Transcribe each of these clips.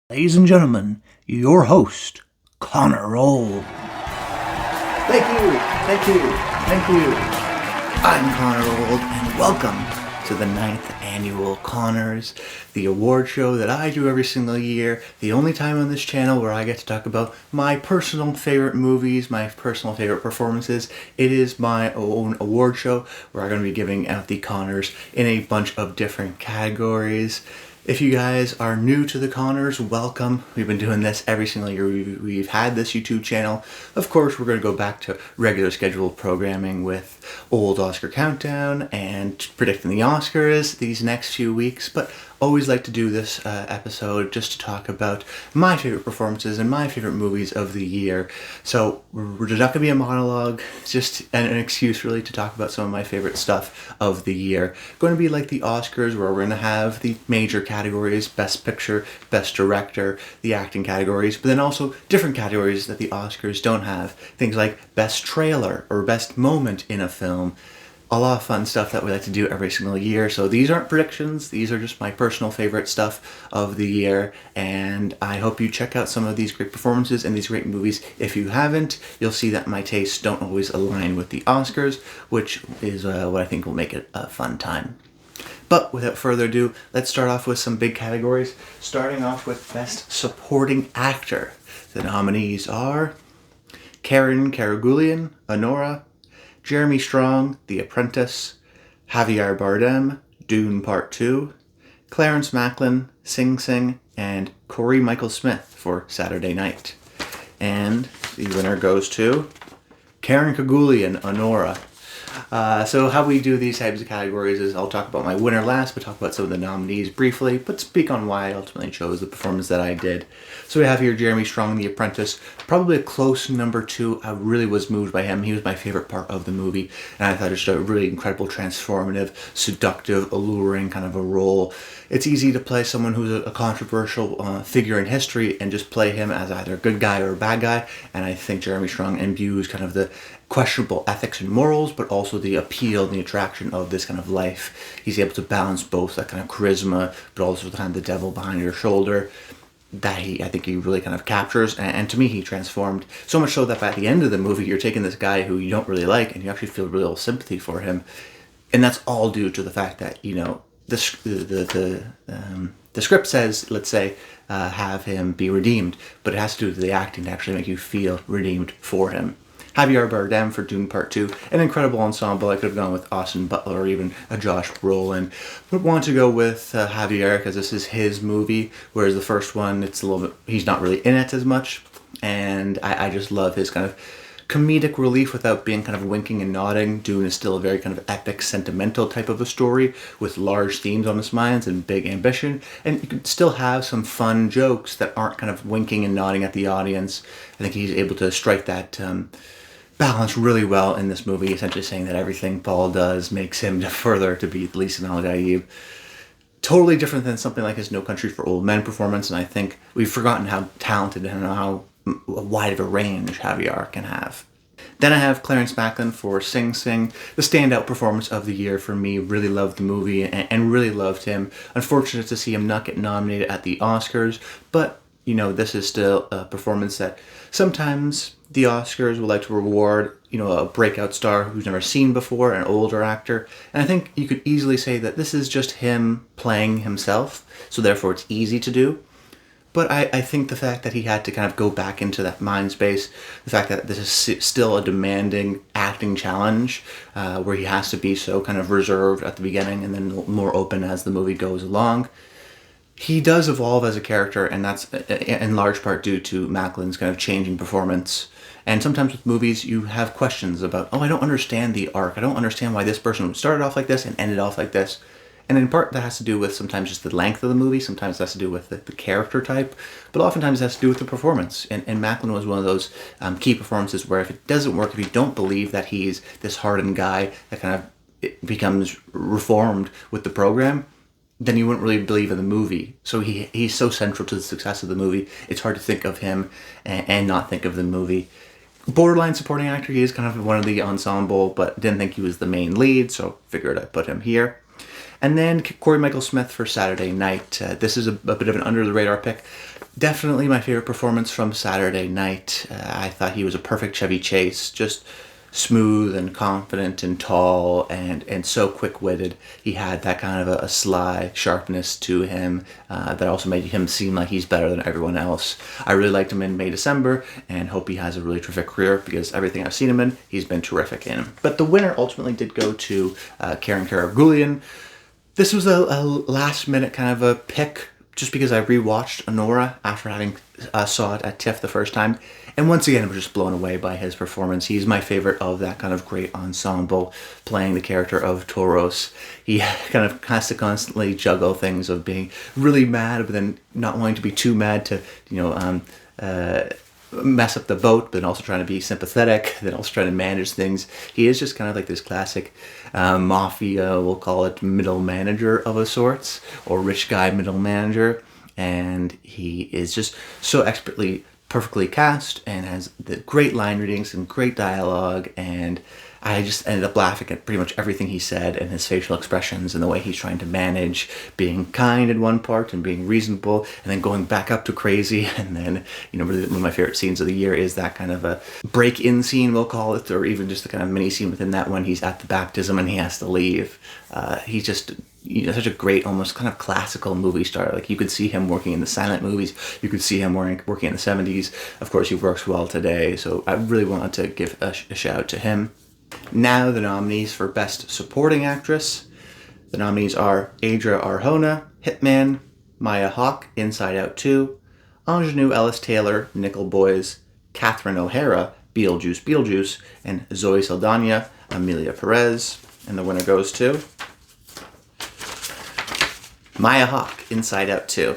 Ladies and gentlemen, your host, Connor Old. Thank you. I'm Connor Old, and welcome to the 9th annual Connors, the award show that I do every single year, the only time on this channel where I get to talk about my personal favorite movies, my personal favorite performances. It is my own award show where I'm going to be giving out the Connors in a bunch of different categories. If you guys are new to the Connors, welcome. We've been doing this every single year we've had this YouTube channel. Of course, we're going to go back to regular scheduled programming with old Oscar countdown and predicting the Oscars these next few weeks, but always like to do this episode just to talk about my favorite performances and my favorite movies of the year. So there's not going to be a monologue, it's just an excuse really to talk about some of my favorite stuff of the year. Going to be like the Oscars, where we're going to have the major categories: Best Picture, Best Director, the acting categories, but then also different categories that the Oscars don't have. Things like Best Trailer or Best Moment in a film. A lot of fun stuff that we like to do every single year. So these aren't predictions, these are just my personal favorite stuff of the year, and I hope you check out some of these great performances and these great movies. If you haven't, you'll see that my tastes don't always align with the Oscars, which is what I think will make it a fun time. But without further ado, let's start off with some big categories, starting off with Best Supporting Actor. The nominees are Karen Karagulian, Honora; Jeremy Strong, The Apprentice; Javier Bardem, Dune Part 2; Clarence Macklin, Sing Sing; and Corey Michael Smith for Saturday Night. And the winner goes to Karen Karagulian, Honora. So how we do these types of categories is I'll talk about my winner last, but talk about some of the nominees briefly, but speak on why I ultimately chose the performance that I did. So we have here Jeremy Strong, The Apprentice, probably a close number 2. I really was moved by him. He was my favorite part of the movie, and I thought it was a really incredible, transformative, seductive, alluring kind of a role. It's easy to play someone who's a controversial figure in history and just play him as either a good guy or a bad guy, and I think Jeremy Strong imbues kind of the questionable ethics and morals, but also the appeal and the attraction of this kind of life. He's able to balance both that kind of charisma, but also the kind of the devil behind your shoulder that I think he really kind of captures. And to me, he transformed so much so that by the end of the movie, you're taking this guy who you don't really like, and you actually feel real sympathy for him. And that's all due to the fact that, you know, the script says, let's say, have him be redeemed, but it has to do with the acting to actually make you feel redeemed for him. Javier Bardem for Dune Part 2, an incredible ensemble. I could have gone with Austin Butler or even a Josh Brolin, but want to go with Javier because this is his movie, whereas the first one, it's a little bit, he's not really in it as much, and I just love his kind of comedic relief without being kind of winking and nodding. Dune is still a very kind of epic, sentimental type of a story with large themes on its minds and big ambition, and you can still have some fun jokes that aren't kind of winking and nodding at the audience. I think he's able to strike that balance really well in this movie, essentially saying that everything Paul does makes him further to be Lisa Nalgaib. Totally different than something like his No Country for Old Men performance, and I think we've forgotten how talented and how wide of a range Javier can have. Then I have Clarence Macklin for Sing Sing, the standout performance of the year for me. Really loved the movie and really loved him. Unfortunate to see him not get nominated at the Oscars, but you know, this is still a performance that sometimes the Oscars would like to reward, you know, a breakout star who's never seen before, an older actor. And I think you could easily say that this is just him playing himself, so therefore it's easy to do. But I think the fact that he had to kind of go back into that mind space, the fact that this is still a demanding acting challenge, where he has to be so kind of reserved at the beginning and then more open as the movie goes along. He does evolve as a character, and that's in large part due to Macklin's kind of changing performance. And sometimes with movies, you have questions about, oh, I don't understand the arc. I don't understand why this person started off like this and ended off like this. And in part, that has to do with sometimes just the length of the movie. Sometimes it has to do with the character type. But oftentimes it has to do with the performance. And Macklin was one of those key performances where if it doesn't work, if you don't believe that he's this hardened guy that kind of becomes reformed with the program, then you wouldn't really believe in the movie. So he's so central to the success of the movie, it's hard to think of him and not think of the movie. Borderline supporting actor, he is kind of one of the ensemble, but didn't think he was the main lead, so figured I'd put him here. And then Corey Michael Smith for Saturday Night. This is a bit of an under-the-radar pick. Definitely my favorite performance from Saturday Night. I thought he was a perfect Chevy Chase, just smooth and confident and tall and so quick-witted. He had that kind of a sly sharpness to him that also made him seem like he's better than everyone else. I really liked him in May, December, and hope he has a really terrific career because everything I've seen him in, he's been terrific in. But the winner ultimately did go to Karen Karagulian. This was a last-minute kind of a pick just because I rewatched Honora after having saw it at TIFF the first time. And once again, I was just blown away by his performance. He's my favorite of that kind of great ensemble, playing the character of Toros. He kind of has to constantly juggle things of being really mad, but then not wanting to be too mad to, mess up the boat, but also trying to be sympathetic, then also trying to manage things. He is just kind of like this classic mafia, we'll call it middle manager of a sorts, or rich guy middle manager. And he is just so expertly, perfectly cast and has the great line readings and great dialogue, and I just ended up laughing at pretty much everything he said and his facial expressions and the way he's trying to manage being kind in one part and being reasonable and then going back up to crazy. And then, really one of my favorite scenes of the year is that kind of a break-in scene, we'll call it, or even just the kind of mini scene within that when he's at the baptism and he has to leave. He's just such a great, almost kind of classical movie star. Like, you could see him working in the silent movies. You could see him working in the 70s. Of course, he works well today. So I really wanted to give a shout out to him. Now the nominees for Best Supporting Actress. The nominees are Adria Arjona, Hitman; Maya Hawke, Inside Out 2; Ingenue Ellis-Taylor, Nickel Boys; Catherine O'Hara, Beetlejuice; and Zoe Saldana, Emilia Perez. And the winner goes to Maya Hawke, Inside Out 2.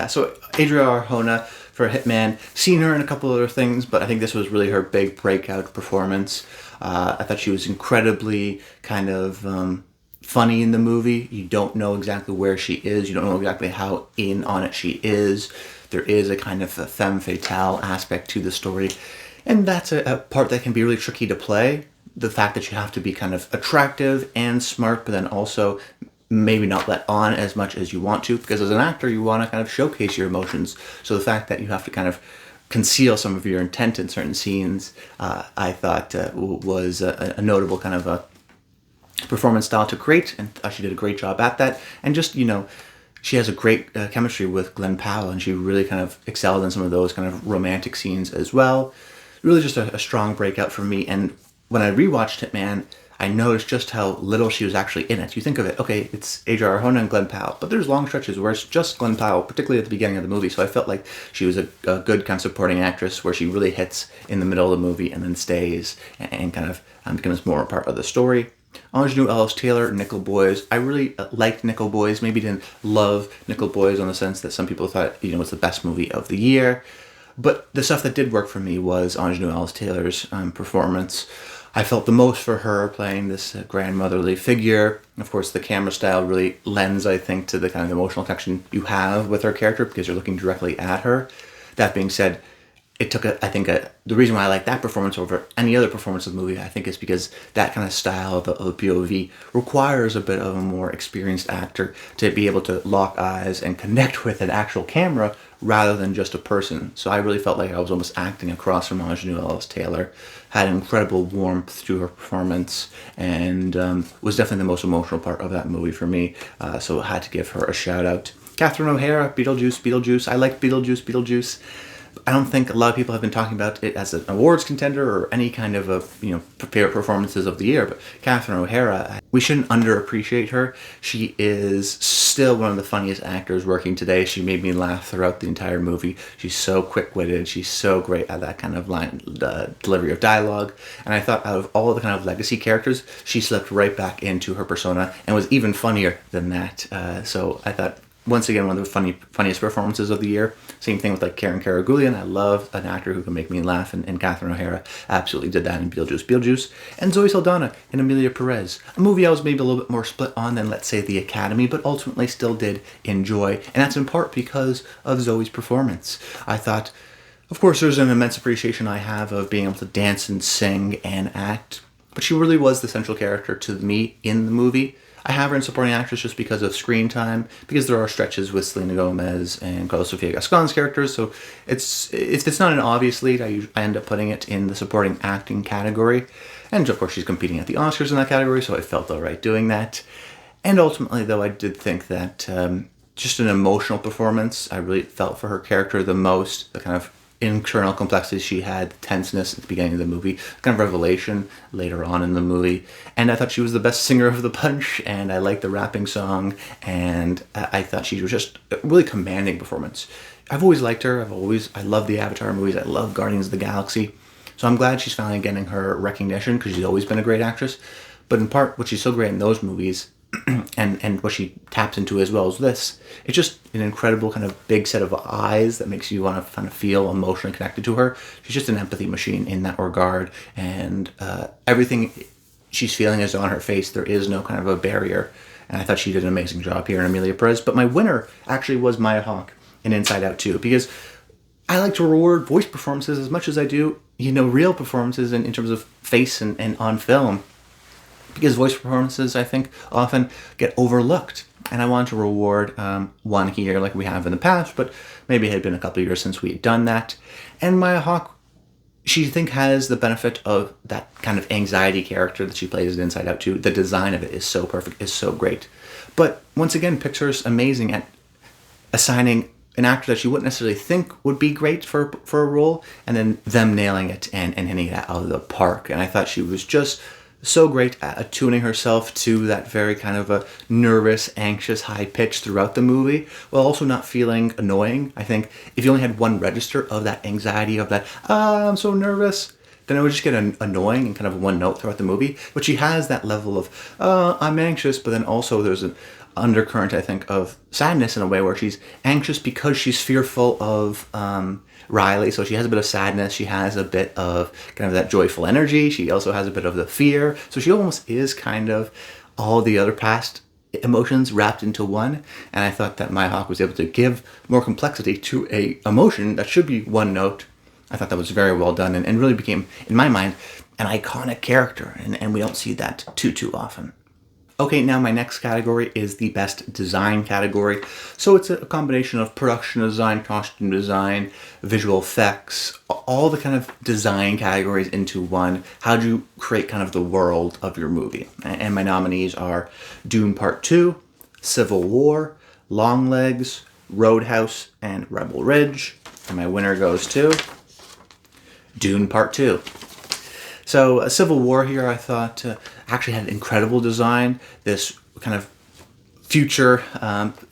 So Adria Arjona for Hitman. Seen her in a couple other things, but I think this was really her big breakout performance. I thought she was incredibly kind of funny in the movie. You don't know exactly where she is. You don't know exactly how in on it she is. There is a kind of a femme fatale aspect to the story. And that's a part that can be really tricky to play. The fact that you have to be kind of attractive and smart, but then also maybe not let on as much as you want to, because as an actor you want to kind of showcase your emotions. So the fact that you have to kind of conceal some of your intent in certain scenes, I thought was a notable kind of a performance style to create, and she did a great job at that. And just, she has a great chemistry with Glenn Powell, and she really kind of excelled in some of those kind of romantic scenes as well. Really just a strong breakout for me. And when I rewatched Hitman, I noticed just how little she was actually in it. You think of it, okay, it's Adria Arjona and Glenn Powell, but there's long stretches where it's just Glenn Powell, particularly at the beginning of the movie. So I felt like she was a good kind of supporting actress where she really hits in the middle of the movie and then stays and kind of becomes more a part of the story. Ingenue Ellis-Taylor, Nickel Boys. I really liked Nickel Boys. Maybe didn't love Nickel Boys on the sense that some people thought, was the best movie of the year. But the stuff that did work for me was Ingenue Ellis-Taylor's performance. I felt the most for her playing this grandmotherly figure. Of course, the camera style really lends, I think, to the kind of emotional connection you have with her character because you're looking directly at her. That being said, it took the reason why I like that performance over any other performance of the movie, I think, is because that kind of style of POV requires a bit of a more experienced actor to be able to lock eyes and connect with an actual camera rather than just a person. So I really felt like I was almost acting across from Ingenue Ellis-Taylor. Had incredible warmth to her performance, and was definitely the most emotional part of that movie for me. So I had to give her a shout out. Catherine O'Hara, Beetlejuice. I like Beetlejuice. I don't think a lot of people have been talking about it as an awards contender or any kind of favorite performances of the year, but Catherine O'Hara, we shouldn't underappreciate her. She is still one of the funniest actors working today. She made me laugh throughout the entire movie. She's so quick-witted. She's so great at that kind of line delivery of dialogue. And I thought out of all the kind of legacy characters, she slipped right back into her persona and was even funnier than that. So I thought, once again, one of the funniest performances of the year. Same thing with like Karen Karagulian. I love an actor who can make me laugh, and Catherine O'Hara absolutely did that in Beetlejuice. And Zoe Saldana in Emilia Perez, a movie I was maybe a little bit more split on than, let's say, The Academy, but ultimately still did enjoy. And that's in part because of Zoe's performance. I thought, of course, there's an immense appreciation I have of being able to dance and sing and act, but she really was the central character to me in the movie. I have her in supporting actress just because of screen time, because there are stretches with Selena Gomez and Carlos Sofia Gascon's characters. So if it's not an obvious lead, I end up putting it in the supporting acting category. And of course, she's competing at the Oscars in that category, so I felt all right doing that. And ultimately, though, I did think that just an emotional performance. I really felt for her character the most, the kind of internal complexity she had, the tenseness at the beginning of the movie, kind of revelation later on in the movie. And I thought she was the best singer of the bunch, and I liked the rapping song, and I thought she was just a really commanding performance. I've always liked her. I love the Avatar movies. I love Guardians of the Galaxy. So I'm glad she's finally getting her recognition, because she's always been a great actress. But in part, what she's so great in those movies and what she taps into as well as this, it's just an incredible kind of big set of eyes that makes you want to kind of feel emotionally connected to her. She's just an empathy machine in that regard, and everything she's feeling is on her face. There is no kind of a barrier, and I thought she did an amazing job here in Amelia Perez. But my winner actually was Maya Hawke in Inside Out 2, because I like to reward voice performances as much as I do, real performances in terms of face and on film. Because voice performances, I think, often get overlooked. And I wanted to reward one here like we have in the past, but maybe it had been a couple of years since we had done that. And Maya Hawke, she, I think, has the benefit of that kind of anxiety character that she plays in Inside Out 2. The design of it is so perfect, is so great. But once again, Pixar's amazing at assigning an actor that you wouldn't necessarily think would be great for a role, and then them nailing it and hitting it out of the park. And I thought she was just so great at attuning herself to that very kind of a nervous, anxious, high pitch throughout the movie, while also not feeling annoying. I think if you only had one register of that anxiety, of that, I'm so nervous, then it would just get annoying and kind of one note throughout the movie. But she has that level of, I'm anxious, but then also there's an undercurrent, I think, of sadness in a way where she's anxious because she's fearful of Riley. So she has a bit of sadness. She has a bit of kind of that joyful energy. She also has a bit of the fear. So she almost is kind of all the other past emotions wrapped into one. And I thought that Maya Hawke was able to give more complexity to a emotion that should be one note. I thought that was very well done, and really became, in my mind, an iconic character. And we don't see that too often. Okay, now my next category is the best design category. So it's a combination of production design, costume design, visual effects, all the kind of design categories into one. How do you create kind of the world of your movie? And my nominees are Dune Part 2, Civil War, Longlegs, Roadhouse, and Rebel Ridge. And my winner goes to Dune Part 2. So Civil War here, I thought, actually had incredible design. This kind of future,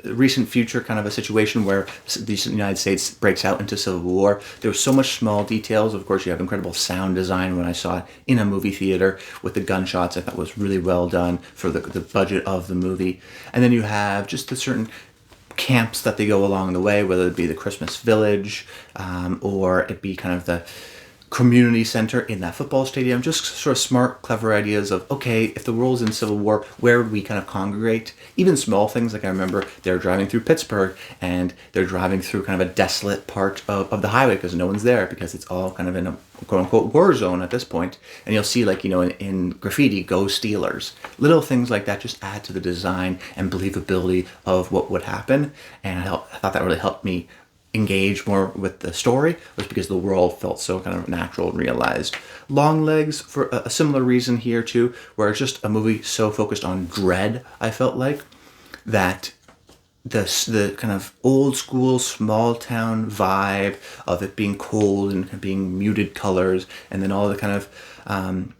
recent future kind of a situation where the United States breaks out into civil war. There was so much small details. Of course, you have incredible sound design when I saw it in a movie theater with the gunshots. I thought was really well done for the budget of the movie. And then you have just the certain camps that they go along the way, whether it be the Christmas Village or it be kind of the community center in that football stadium. Just sort of smart, clever ideas of, okay, if the world's in civil war, where would we kind of congregate? Even small things, like I remember they're driving through Pittsburgh and they're driving through kind of a desolate part of the highway because no one's there, because it's all kind of in a quote-unquote war zone at this point. And you'll see, like, in graffiti, Go Steelers. Little things like that just add to the design and believability of what would happen. And I thought that really helped me engage more with the story, was because the world felt so kind of natural and realized. Longlegs, for a similar reason here too, where it's just a movie so focused on dread, I felt like, that the kind of old school small town vibe of it being cold and being muted colors, and then all the kind of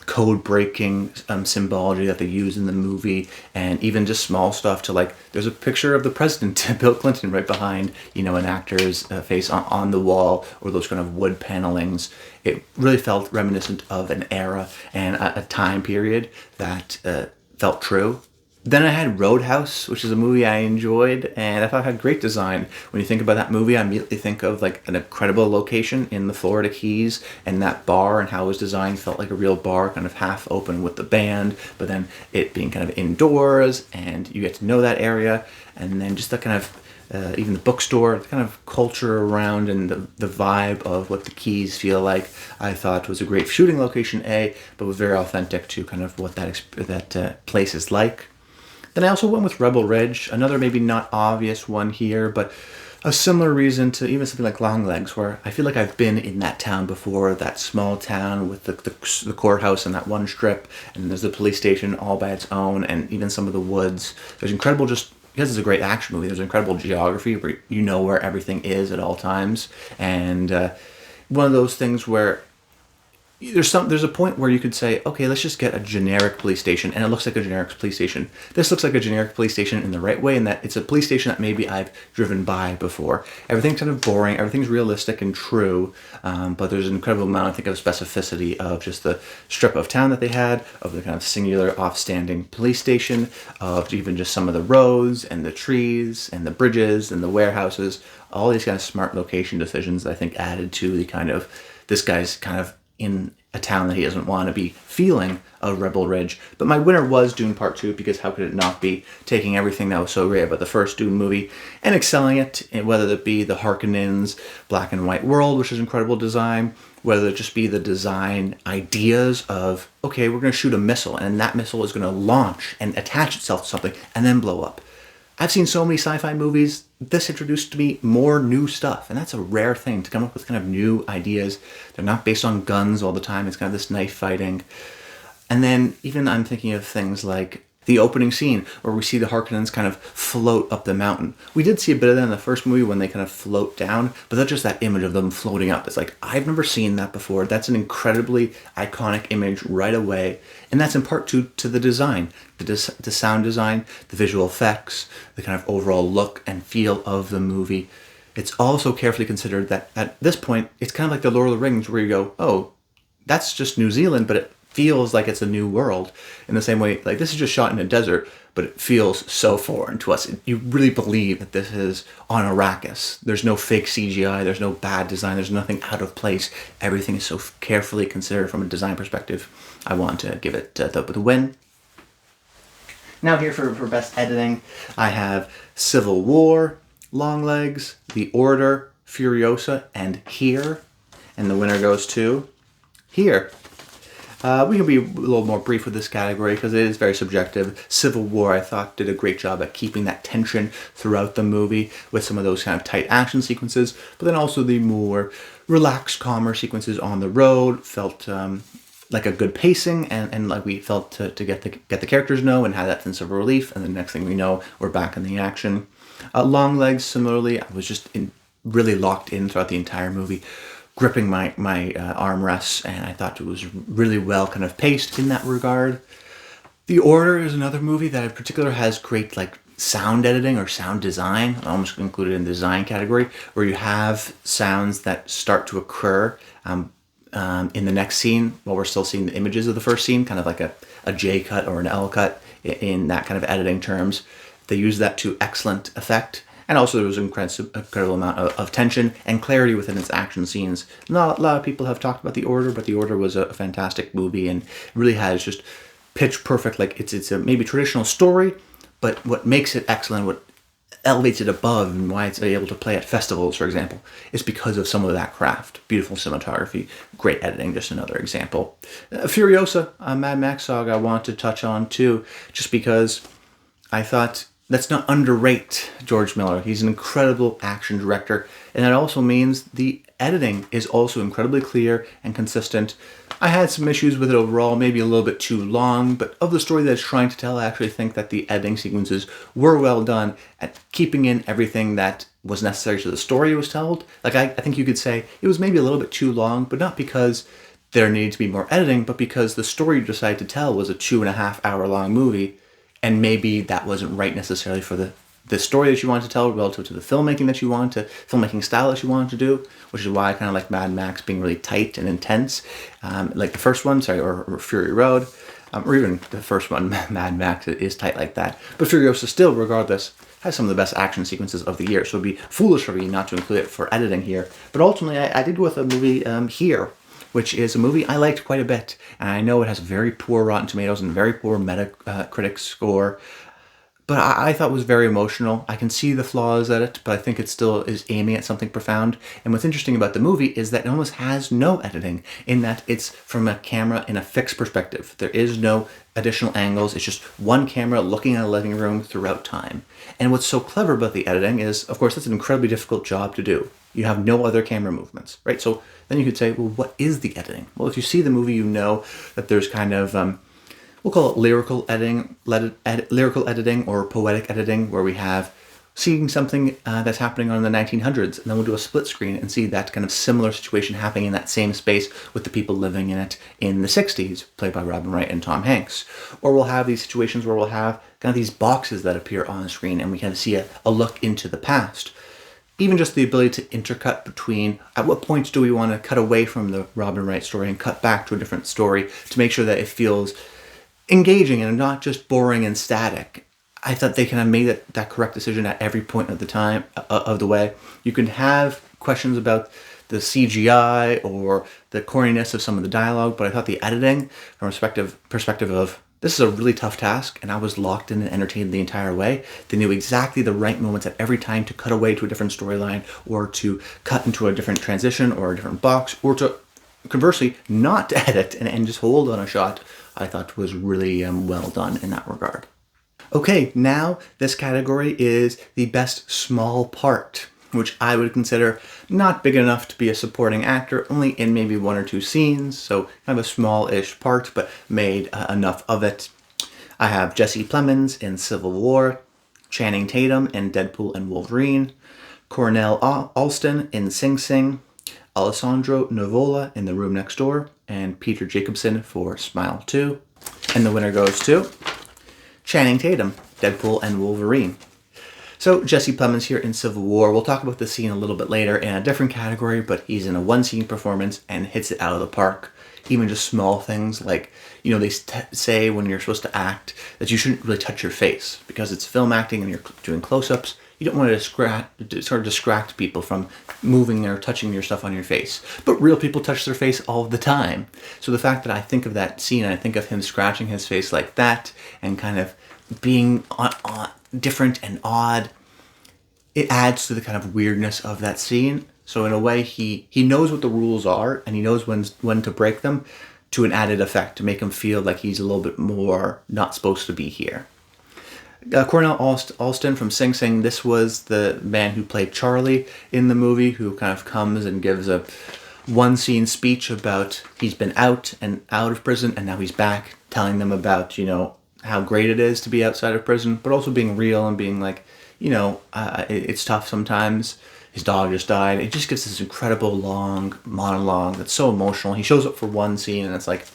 code breaking symbology that they use in the movie, and even just small stuff to, like, there's a picture of the president, Bill Clinton, right behind an actor's face on the wall, or those kind of wood panelings. It really felt reminiscent of an era and a time period that felt true. Then I had Roadhouse, which is a movie I enjoyed, and I thought it had great design. When you think about that movie, I immediately think of, like, an incredible location in the Florida Keys, and that bar and how it was designed felt like a real bar, kind of half open with the band, but then it being kind of indoors, and you get to know that area, and then just the kind of even the bookstore, the kind of culture around and the vibe of what the Keys feel like, I thought was a great shooting location, but was very authentic to kind of what that place is like. Then I also went with Rebel Ridge, another maybe not obvious one here, but a similar reason to even something like Longlegs, where I feel like I've been in that town before, that small town with the courthouse and that one strip, and there's the police station all by its own, and even some of the woods. There's incredible, just because it's a great action movie, there's incredible geography where you know where everything is at all times, and one of those things where there's a point where you could say, okay, let's just get a generic police station, and it looks like a generic police station. This looks like a generic police station in the right way, in that it's a police station that maybe I've driven by before. Everything's kind of boring, everything's realistic and true, but there's an incredible amount, I think, of specificity of just the strip of town that they had, of the kind of singular, off-standing police station, of even just some of the roads and the trees and the bridges and the warehouses, all these kind of smart location decisions that I think added to the kind of, this guy's kind of in a town that he doesn't want to be feeling of Rebel Ridge. But my winner was Dune Part 2, because how could it not be, taking everything that was so great about the first Dune movie and excelling it, whether it be the Harkonnens' black and white world, which is incredible design, whether it just be the design ideas of, okay, we're going to shoot a missile, and that missile is going to launch and attach itself to something and then blow up. I've seen so many sci-fi movies. This introduced to me more new stuff, and that's a rare thing, to come up with kind of new ideas. They're not based on guns all the time. It's kind of this knife fighting. And then even I'm thinking of things like the opening scene where we see the Harkonnens kind of float up the mountain. We did see a bit of that in the first movie when they kind of float down, but that's just that image of them floating up. It's like, I've never seen that before. That's an incredibly iconic image right away. And that's in part to the design, the sound design, the visual effects, the kind of overall look and feel of the movie. It's also carefully considered that at this point, it's kind of like the Lord of the Rings, where you go, oh, that's just New Zealand, but it feels like it's a new world. In the same way, like, this is just shot in a desert, but it feels so foreign to us. You really believe that this is on Arrakis. There's no fake CGI, there's no bad design, there's nothing out of place. Everything is so carefully considered from a design perspective. I want to give it the win. Now here for best editing, I have Civil War, Longlegs, The Order, Furiosa, and Here. And the winner goes to Here. We can be a little more brief with this category because it is very subjective. Civil War, I thought, did a great job at keeping that tension throughout the movie with some of those kind of tight action sequences, but then also the more relaxed, calmer sequences on the road felt like a good pacing, and like we felt to get the characters know and have that sense of relief, and the next thing we know, we're back in the action. Longlegs, similarly, I was just really locked in throughout the entire movie, gripping my armrests, and I thought it was really well kind of paced in that regard. The Order is another movie that in particular has great like sound editing or sound design. I almost included in the design category, where you have sounds that start to occur in the next scene while we're still seeing the images of the first scene, kind of like a J cut or an L cut in that kind of editing terms. They use that to excellent effect. And also there was an incredible amount of tension and clarity within its action scenes. A lot of people have talked about The Order, but The Order was a fantastic movie and really has just pitch perfect, like it's a maybe traditional story, but what makes it excellent, what elevates it above and why it's able to play at festivals, for example, is because of some of that craft. Beautiful cinematography, great editing, just another example. Furiosa, a Mad Max saga I want to touch on too, just because I thought, let's not underrate George Miller. He's an incredible action director, and that also means the editing is also incredibly clear and consistent. I had some issues with it overall, maybe a little bit too long, but of the story that it's trying to tell, I actually think that the editing sequences were well done at keeping in everything that was necessary to the story it was told. Like, I think you could say it was maybe a little bit too long, but not because there needed to be more editing, but because the story you decided to tell was a 2.5 hour long movie, and maybe that wasn't right necessarily for the story that you wanted to tell relative to the filmmaking that you wanted, filmmaking style that you wanted to do, which is why I kind of like Mad Max being really tight and intense, like the first one, or Fury Road, or even the first one, Mad Max is tight like that. But Furiosa still, regardless, has some of the best action sequences of the year, so it'd be foolish of me not to include it for editing here. But ultimately, I did go with a movie Here, which is a movie I liked quite a bit, and I know it has very poor Rotten Tomatoes and very poor Metacritic score, but I thought was very emotional. I can see the flaws at it, but I think it still is aiming at something profound. And what's interesting about the movie is that it almost has no editing, in that it's from a camera in a fixed perspective. There is no additional angles. It's just one camera looking at a living room throughout time. And what's so clever about the editing is, of course, that's an incredibly difficult job to do. You have no other camera movements, right? So then you could say, well, what is the editing? Well, if you see the movie, you know that there's kind of, we'll call it lyrical editing or poetic editing, where we have seeing something that's happening on the 1900s, and then we'll do a split screen and see that kind of similar situation happening in that same space with the people living in it in the 60s, played by Robin Wright and Tom Hanks. Or we'll have these situations where we'll have kind of these boxes that appear on the screen, and we kind of see a look into the past. Even just the ability to intercut between, at what points do we want to cut away from the Robin Wright story and cut back to a different story to make sure that it feels engaging and not just boring and static. I thought they kind of made that correct decision at every point of the time of the way. You can have questions about the CGI or the corniness of some of the dialogue, but I thought the editing, from a perspective of, this is a really tough task, and I was locked in and entertained the entire way. They knew exactly the right moments at every time to cut away to a different storyline, or to cut into a different transition or a different box, or to, conversely, not to edit and just hold on a shot. I thought was really well done in that regard. Okay, now this category is the best small part, which I would consider not big enough to be a supporting actor, only in maybe one or two scenes, so kind of a small-ish part, but made enough of it. I have Jesse Plemons in Civil War, Channing Tatum in Deadpool and Wolverine, Cornell Alston in Sing Sing, Alessandro Nivola in The Room Next Door, and Peter Jacobson for Smile 2. And the winner goes to Channing Tatum, Deadpool and Wolverine. So Jesse Plemons here in Civil War. We'll talk about the scene a little bit later in a different category, but he's in a one-scene performance and hits it out of the park. Even just small things like, they say when you're supposed to act that you shouldn't really touch your face because it's film acting and you're doing close-ups. You don't want to distract people from moving or touching your stuff on your face. But real people touch their face all the time. So the fact that I think of that scene, I think of him scratching his face like that and kind of being different and odd, it adds to the kind of weirdness of that scene. So in a way, he knows what the rules are, and he knows when to break them to an added effect, to make him feel like he's a little bit more not supposed to be here. Cornell Alston from Sing Sing, this was the man who played Charlie in the movie, who kind of comes and gives a one-scene speech about he's been out of prison, and now he's back, telling them about, how great it is to be outside of prison, but also being real and being like, it's tough sometimes. His dog just died. It just gives this incredible long monologue that's so emotional. He shows up for one scene, and it's like,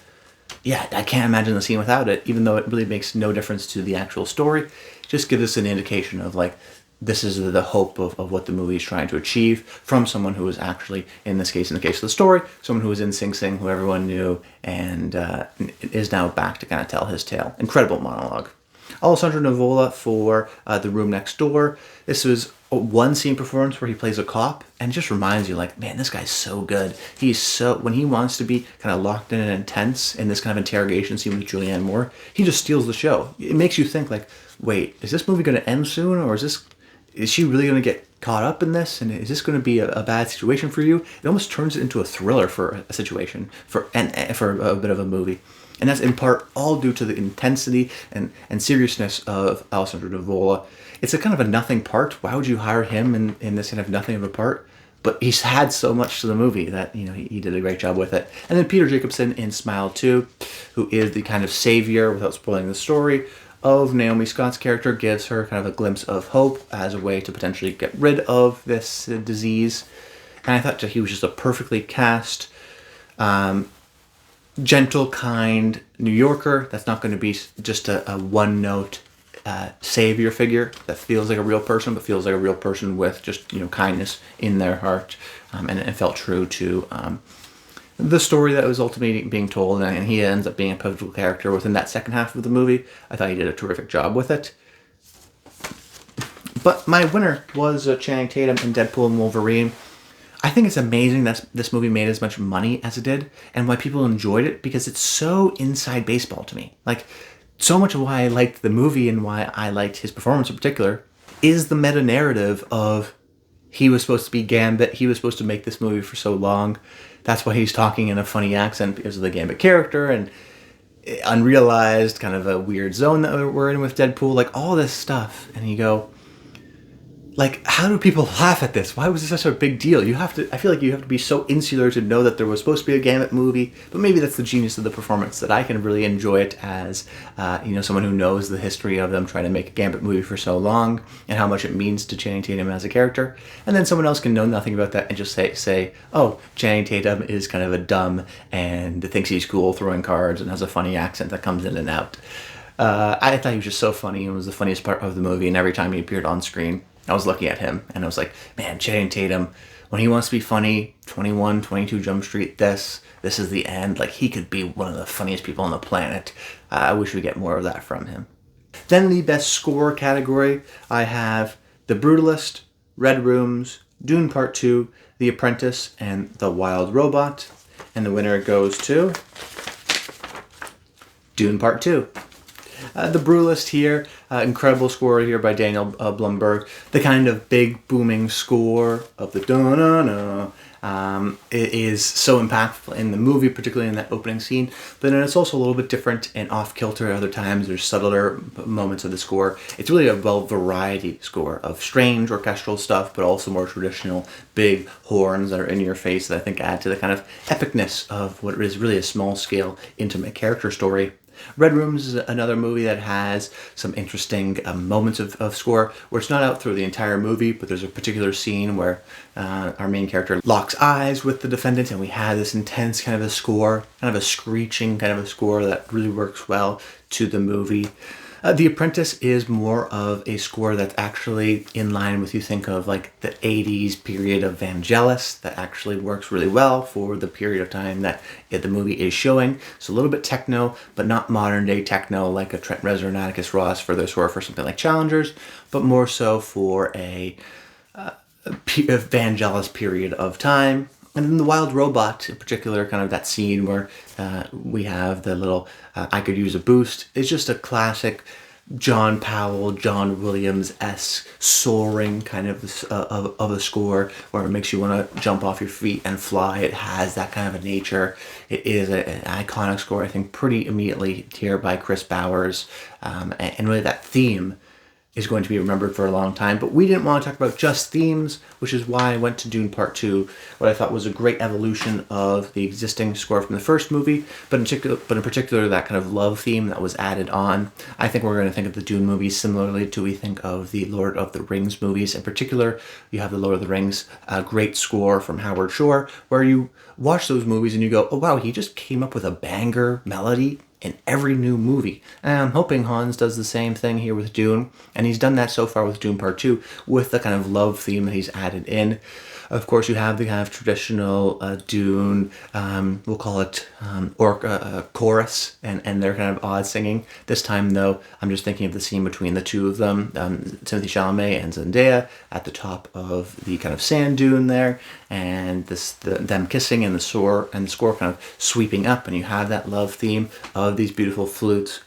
yeah, I can't imagine the scene without it, even though it really makes no difference to the actual story. It just gives us an indication of, like, this is the hope of what the movie is trying to achieve from someone who was actually, in this case, in the case of the story, someone who was in Sing Sing, who everyone knew, and is now back to kind of tell his tale. Incredible monologue. Alessandro Nivola for The Room Next Door. This was a one-scene performance where he plays a cop, and it just reminds you, like, man, this guy's so good. He's so, when he wants to be kind of locked in and intense in this kind of interrogation scene with Julianne Moore, he just steals the show. It makes you think, like, wait, is this movie going to end soon, or is she really going to get caught up in this, and is this going to be a bad situation for you? It almost turns it into a thriller for a situation, for a bit of a movie. And that's in part all due to the intensity and seriousness of Alessandro Nivola. It's a kind of a nothing part. Why would you hire him in this kind of nothing of a part? But he's had so much to the movie that, he did a great job with it. And then Peter Jacobson in Smile 2, who is the kind of savior, without spoiling the story, of Naomi Scott's character, gives her kind of a glimpse of hope as a way to potentially get rid of this disease. And I thought that he was just a perfectly cast, gentle, kind New Yorker that's not going to be just a one-note savior figure that feels like a real person, but feels like a real person with just, kindness in their heart. And it felt true to the story that was ultimately being told, and he ends up being a pivotal character within that second half of the movie. I thought he did a terrific job with it. But my winner was Channing Tatum in Deadpool and Wolverine. I think it's amazing that this movie made as much money as it did, and why people enjoyed it, because it's so inside baseball to me. Like, so much of why I liked the movie and why I liked his performance in particular is the meta-narrative of he was supposed to be Gambit. He was supposed to make this movie for so long. That's why he's talking in a funny accent because of the Gambit character and unrealized kind of a weird zone that we're in with Deadpool. Like all this stuff. And you go, like, how do people laugh at this? Why was this such a big deal? I feel like you have to be so insular to know that there was supposed to be a Gambit movie, but maybe that's the genius of the performance, that I can really enjoy it as, someone who knows the history of them trying to make a Gambit movie for so long, and how much it means to Channing Tatum as a character. And then someone else can know nothing about that and just say, oh, Channing Tatum is kind of a dumb and thinks he's cool throwing cards and has a funny accent that comes in and out. I thought he was just so funny and was the funniest part of the movie, and every time he appeared on screen, I was looking at him and I was like, man, Channing Tatum, when he wants to be funny, 21, 22 Jump Street, this is the end. Like, he could be one of the funniest people on the planet. I wish we get more of that from him. Then the best score category, I have The Brutalist, Red Rooms, Dune Part 2, The Apprentice, and The Wild Robot. And the winner goes to Dune Part 2. The Brutalist here, incredible score here by Daniel Blumberg. The kind of big booming score of the da-na-na it is so impactful in the movie, particularly in that opening scene. But then it's also a little bit different and off-kilter at other times. There's subtler moments of the score. It's really a variety score of strange orchestral stuff, but also more traditional big horns that are in your face that I think add to the kind of epicness of what is really a small-scale, intimate character story. Red Rooms is another movie that has some interesting moments of score where it's not out through the entire movie, but there's a particular scene where our main character locks eyes with the defendant, and we have this intense kind of a score, kind of a screeching kind of a score that really works well to the movie. The Apprentice is more of a score that's actually in line with, you think of like the 80s period of Vangelis, that actually works really well for the period of time that the movie is showing. So a little bit techno, but not modern day techno like a Trent Reznor and Atticus Ross for their score for something like Challengers, but more so for a Vangelis period of time. And then The Wild Robot, in particular, kind of that scene where we have the little I Could Use a Boost. It's just a classic John Powell, John Williams-esque soaring kind of a score where it makes you want to jump off your feet and fly. It has that kind of a nature. It is an iconic score, I think, pretty immediately here by Chris Bowers. And really that theme is going to be remembered for a long time. But we didn't want to talk about just themes, which is why I went to Dune Part 2, what I thought was a great evolution of the existing score from the first movie, but in particular that kind of love theme that was added on. I think we're going to think of the Dune movies similarly to we think of the Lord of the Rings movies. In particular, you have the Lord of the Rings great score from Howard Shore, where you watch those movies and you go, oh wow, he just came up with a banger melody in every new movie. And I'm hoping Hans does the same thing here with Dune, and he's done that so far with Dune Part 2 with the kind of love theme that he's added in. Of course, you have the kind of traditional Dune, we'll call it chorus, and their kind of odd singing. This time, though, I'm just thinking of the scene between the two of them, Timothée Chalamet and Zendaya, at the top of the kind of sand dune there, and them kissing and the score kind of sweeping up, and you have that love theme of these beautiful flutes.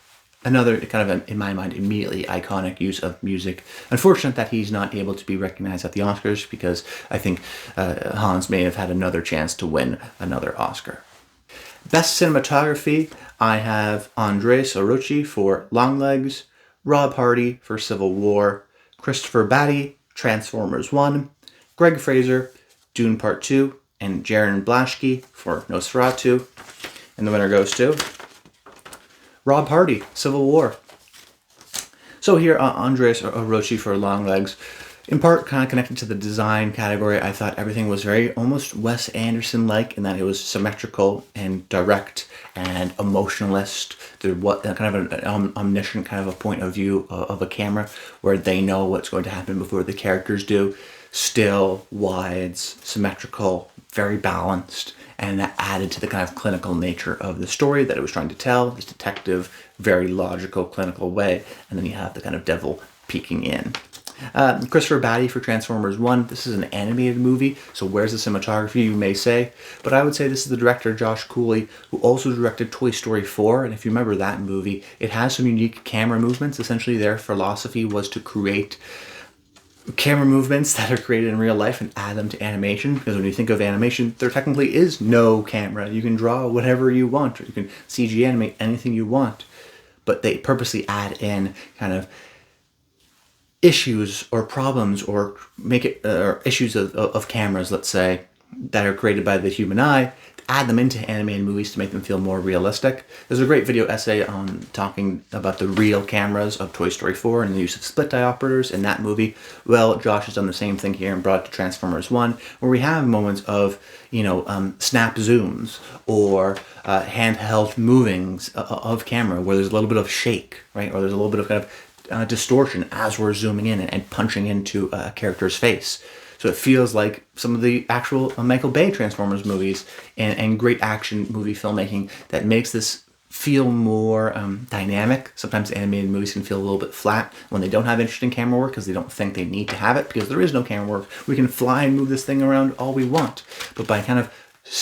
Another kind of, in my mind, immediately iconic use of music. Unfortunate that he's not able to be recognized at the Oscars, because I think Hans may have had another chance to win another Oscar. Best Cinematography, I have Andres Orochi for Longlegs, Rob Hardy for Civil War, Christopher Batty, Transformers 1, Greg Fraser, Dune Part 2, and Jaron Blaschke for Nosferatu. And the winner goes to Rob Hardy, Civil War. So here, Andres Orochi for Longlegs. In part, kind of connected to the design category, I thought everything was very almost Wes Anderson-like in that it was symmetrical and direct and emotionalist. There was kind of an omniscient kind of a point of view of a camera where they know what's going to happen before the characters do. Still, wides, symmetrical, very balanced, and that added to the kind of clinical nature of the story that it was trying to tell, this detective, very logical, clinical way, and then you have the kind of devil peeking in. Christopher Batty for Transformers 1. This is an animated movie, so where's the cinematography, you may say. But I would say this is the director, Josh Cooley, who also directed Toy Story 4. And if you remember that movie, it has some unique camera movements. Essentially, their philosophy was to create camera movements that are created in real life and add them to animation, because when you think of animation, there technically is no camera. You can draw whatever you want, or you can CG animate anything you want, but they purposely add in kind of issues or problems, or make it or issues of cameras, let's say, that are created by the human eye, add them into animated movies to make them feel more realistic. There's a great video essay on talking about the real cameras of Toy Story 4 and the use of split diopters in that movie. Well, Josh has done the same thing here and brought it to Transformers 1, where we have moments of, snap zooms or handheld movings of camera, where there's a little bit of shake, right? Or there's a little bit of kind of distortion as we're zooming in and punching into a character's face. So it feels like some of the actual Michael Bay Transformers movies and great action movie filmmaking that makes this feel more dynamic. Sometimes animated movies can feel a little bit flat when they don't have interesting camera work because they don't think they need to have it, because there is no camera work. We can fly and move this thing around all we want. But by kind of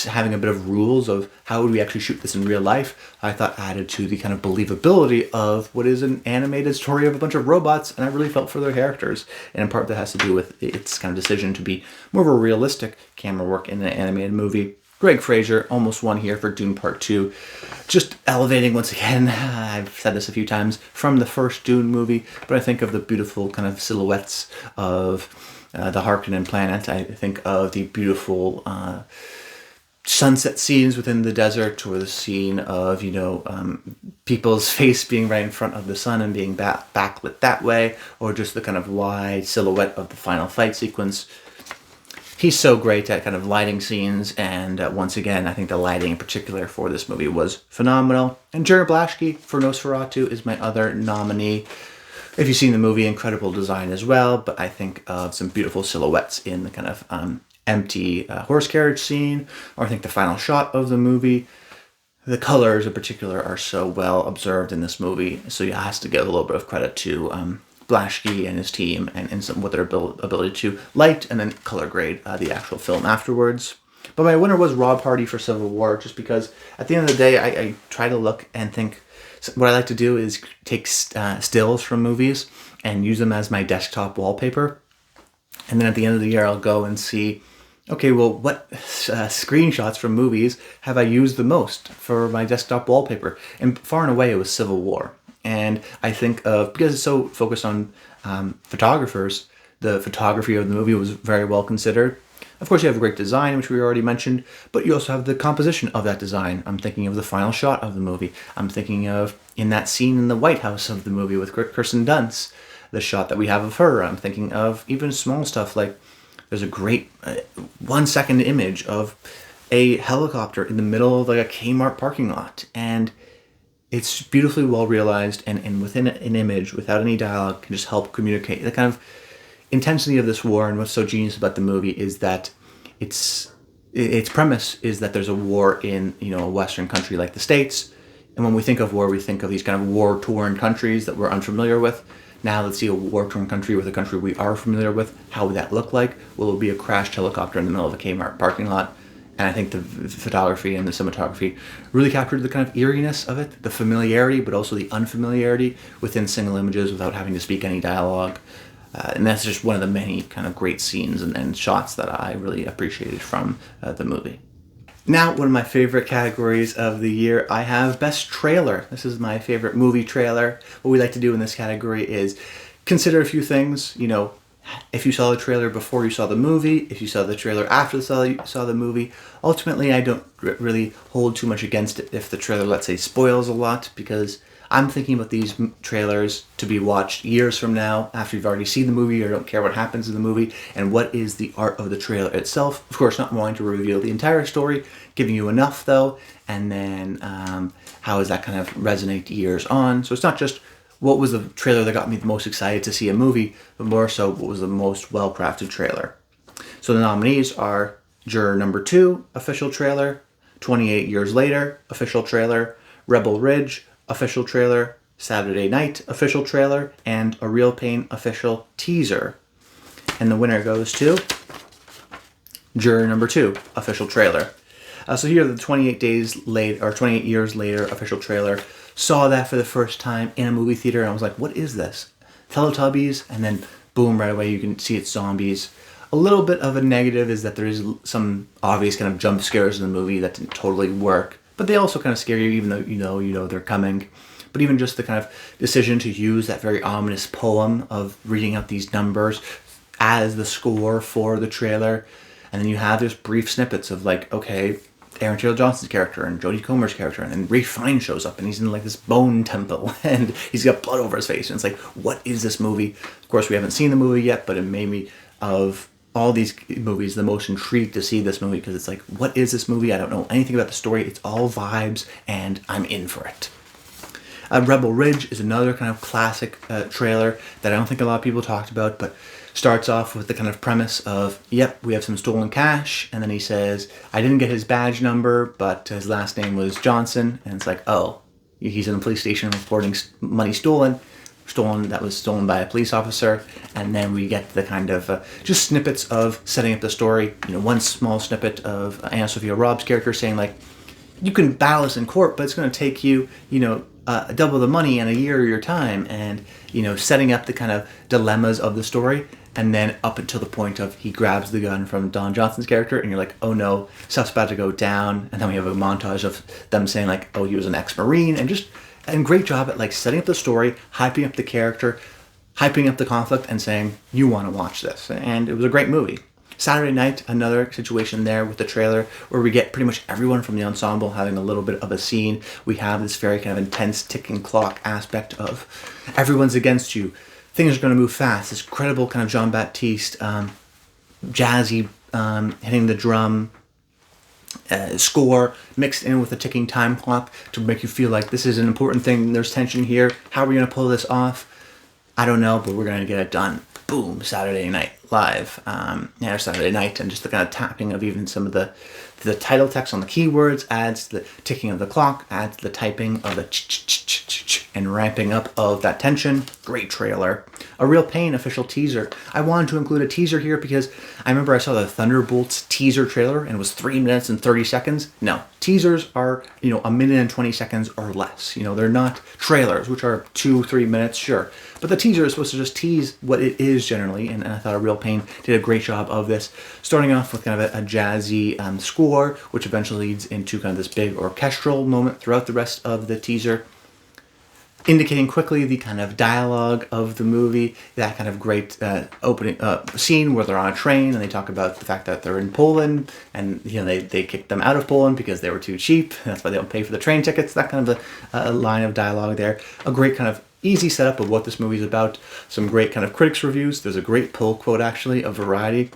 having a bit of rules of how would we actually shoot this in real life, I thought added to the kind of believability of what is an animated story of a bunch of robots, and I really felt for their characters. And in part that has to do with its kind of decision to be more of a realistic camera work in an animated movie. Greg Fraser almost won here for Dune Part 2. Just elevating once again, I've said this a few times, from the first Dune movie, but I think of the beautiful kind of silhouettes of the Harkonnen planet. I think of the beautiful sunset scenes within the desert, or the scene of people's face being right in front of the sun and being backlit that way, or just the kind of wide silhouette of the final fight sequence. He's so great at kind of lighting scenes, and once again, I think the lighting in particular for this movie was phenomenal. And Jared Blaschke for Nosferatu is my other nominee. If you've seen the movie, incredible design as well, but I think of some beautiful silhouettes in the kind of empty horse carriage scene, or I think the final shot of the movie. The colors in particular are so well observed in this movie, so it has to give a little bit of credit to Blaschke and his team and some with their ability to light and then color grade the actual film afterwards. But my winner was Rob Hardy for Civil War, just because at the end of the day, I try to look and think. What I like to do is take stills from movies and use them as my desktop wallpaper. And then at the end of the year, I'll go and see, okay, well, what screenshots from movies have I used the most for my desktop wallpaper? And far and away, it was Civil War. And I think because it's so focused on photographers, the photography of the movie was very well considered. Of course, you have a great design, which we already mentioned, but you also have the composition of that design. I'm thinking of the final shot of the movie. I'm thinking of in that scene in the White House of the movie with Kirsten Dunst, the shot that we have of her. I'm thinking of even small stuff like there's a great 1 second image of a helicopter in the middle of like a Kmart parking lot, and it's beautifully well realized, and within an image, without any dialogue, can just help communicate the kind of intensity of this war. And what's so genius about the movie is that its premise is that there's a war in a Western country like the States, and when we think of war, we think of these kind of war-torn countries that we're unfamiliar with. Now let's see a war-torn country with a country we are familiar with. How would that look like? Will it be a crashed helicopter in the middle of a Kmart parking lot? And I think the photography and the cinematography really captured the kind of eeriness of it, the familiarity, but also the unfamiliarity within single images without having to speak any dialogue. And that's just one of the many kind of great scenes and shots that I really appreciated from the movie. Now, one of my favorite categories of the year, I have Best Trailer. This is my favorite movie trailer. What we like to do in this category is consider a few things. If you saw the trailer before you saw the movie, if you saw the trailer after you saw the movie. Ultimately, I don't really hold too much against it if the trailer, let's say, spoils a lot, because I'm thinking about these trailers to be watched years from now after you've already seen the movie or don't care what happens in the movie, and what is the art of the trailer itself. Of course, not wanting to reveal the entire story, giving you enough though, and then how does that kind of resonate years on. So it's not just what was the trailer that got me the most excited to see a movie, but more so what was the most well-crafted trailer. So the nominees are Juror Number 2, official trailer, 28 Years Later, official trailer, Rebel Ridge, official trailer, Saturday Night official trailer, and A Real Pain official teaser. And the winner goes to Juror Number 2 official trailer. So here, the 28 days later, or 28 years later official trailer. Saw that for the first time in a movie theater, and I was like, what is this? Teletubbies, and then boom, right away you can see it's zombies. A little bit of a negative is that there is some obvious kind of jump scares in the movie that didn't totally work, but they also kind of scare you even though you know they're coming. But even just the kind of decision to use that very ominous poem of reading out these numbers as the score for the trailer, and then you have this brief snippets of like, okay, Aaron Taylor Johnson's character and Jodie Comer's character, and then Ralph Fiennes shows up and he's in like this bone temple and he's got blood over his face, and it's like, what is this movie? Of course, we haven't seen the movie yet, but it made me, of all these movies, the most intrigued to see this movie, because it's like, what is this movie? I don't know anything about the story. It's all vibes and I'm in for it. Rebel Ridge is another kind of classic trailer that I don't think a lot of people talked about, but starts off with the kind of premise of, yep, we have some stolen cash, and then he says, I didn't get his badge number, but his last name was Johnson, and it's like, oh, he's in a police station reporting money stolen that was stolen by a police officer, and then we get the kind of just snippets of setting up the story. One small snippet of Anna Sophia Robb's character saying like, you can battle us in court, but it's going to take you, double the money and a year of your time, and setting up the kind of dilemmas of the story, and then up until the point of he grabs the gun from Don Johnson's character, and you're like, oh no, stuff's about to go down, and then we have a montage of them saying like, oh, he was an ex-Marine, and great job at like setting up the story, hyping up the character, hyping up the conflict, and saying you want to watch this, and it was a great movie. Saturday Night, another situation there with the trailer where we get pretty much everyone from the ensemble having a little bit of a scene. We have this very kind of intense ticking clock aspect of everyone's against you. Things are going to move fast. This incredible kind of Jean-Baptiste, jazzy, hitting the drum score mixed in with a ticking time clock to make you feel like this is an important thing. There's tension here. How are we going to pull this off? I don't know, but we're going to get it done. Boom, Saturday Night Live, Saturday Night, and just the kind of tapping of even some of the title text on the keywords adds to the ticking of the clock, adds to the typing of the ch-ch-ch-ch-ch and ramping up of that tension. Great trailer. A Real Pain official teaser. I wanted to include a teaser here because I remember I saw the Thunderbolts teaser trailer and it was 3 minutes and 30 seconds. No, teasers are, a minute and 20 seconds or less. They're not trailers, which are 2-3 minutes, sure. But the teaser is supposed to just tease what it is generally, and I thought A Real Pain did a great job of this, starting off with kind of a jazzy score, which eventually leads into kind of this big orchestral moment throughout the rest of the teaser, indicating quickly the kind of dialogue of the movie, that kind of great opening scene where they're on a train and they talk about the fact that they're in Poland, and they kicked them out of Poland because they were too cheap. That's why they don't pay for the train tickets. That kind of a line of dialogue there. A great kind of easy setup of what this movie is about. Some great kind of critics reviews. There's a great pull quote actually of Variety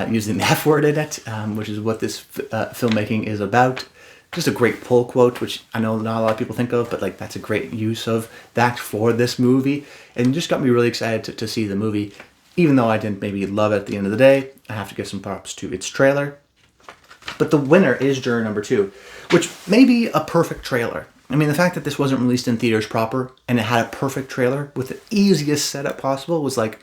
using the F word in it, which is what this filmmaking is about. Just a great pull quote, which I know not a lot of people think of, but like that's a great use of that for this movie, and just got me really excited to see the movie. Even though I didn't maybe love it at the end of the day, I have to give some props to its trailer. But the winner is Juror Number 2, which may be a perfect trailer. I mean, the fact that this wasn't released in theaters proper and it had a perfect trailer with the easiest setup possible was like,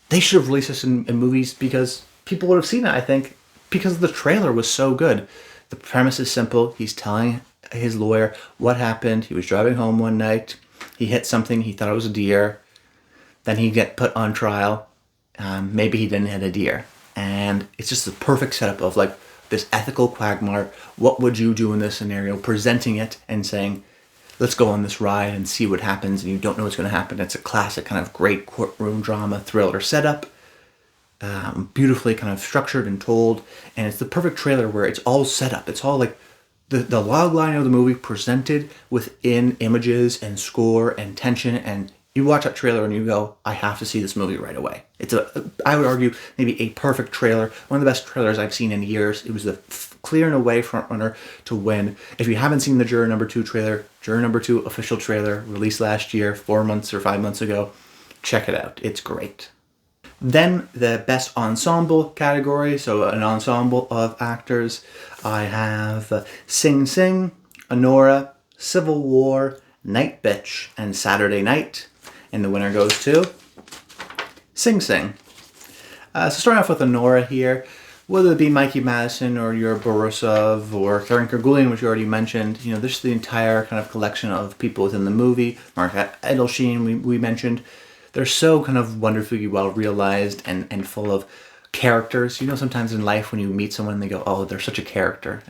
they should have released this in movies because people would have seen it, I think, because the trailer was so good. The premise is simple. He's telling his lawyer what happened. He was driving home one night. He hit something. He thought it was a deer. Then he get put on trial. Maybe he didn't hit a deer. And it's just the perfect setup of like this ethical quagmire. What would you do in this scenario? Presenting it and saying, let's go on this ride and see what happens. And you don't know what's going to happen. It's a classic kind of great courtroom drama thriller setup. Beautifully kind of structured and told. And it's the perfect trailer where it's all set up. It's all like the log line of the movie presented within images and score and tension, and you watch that trailer and you go, I have to see this movie right away. It's I would argue, maybe a perfect trailer. One of the best trailers I've seen in years. It was the clear and away frontrunner to win. If you haven't seen the Juror Number 2 trailer, Juror Number 2 official trailer, released last year, 4 months or 5 months ago, check it out. It's great. Then the best ensemble category, so an ensemble of actors. I have Sing Sing, Honora, Civil War, Night Bitch and Saturday Night. And the winner goes to Sing Sing. So starting off with Honora here, whether it be Mikey Madison or your Borisov or Karen Kerguelen, which you already mentioned, you know, this is the entire kind of collection of people within the movie. Mark Edelstein, we mentioned. They're so kind of wonderfully well realized and full of characters. You know, sometimes in life when you meet someone and they go, oh, they're such a character.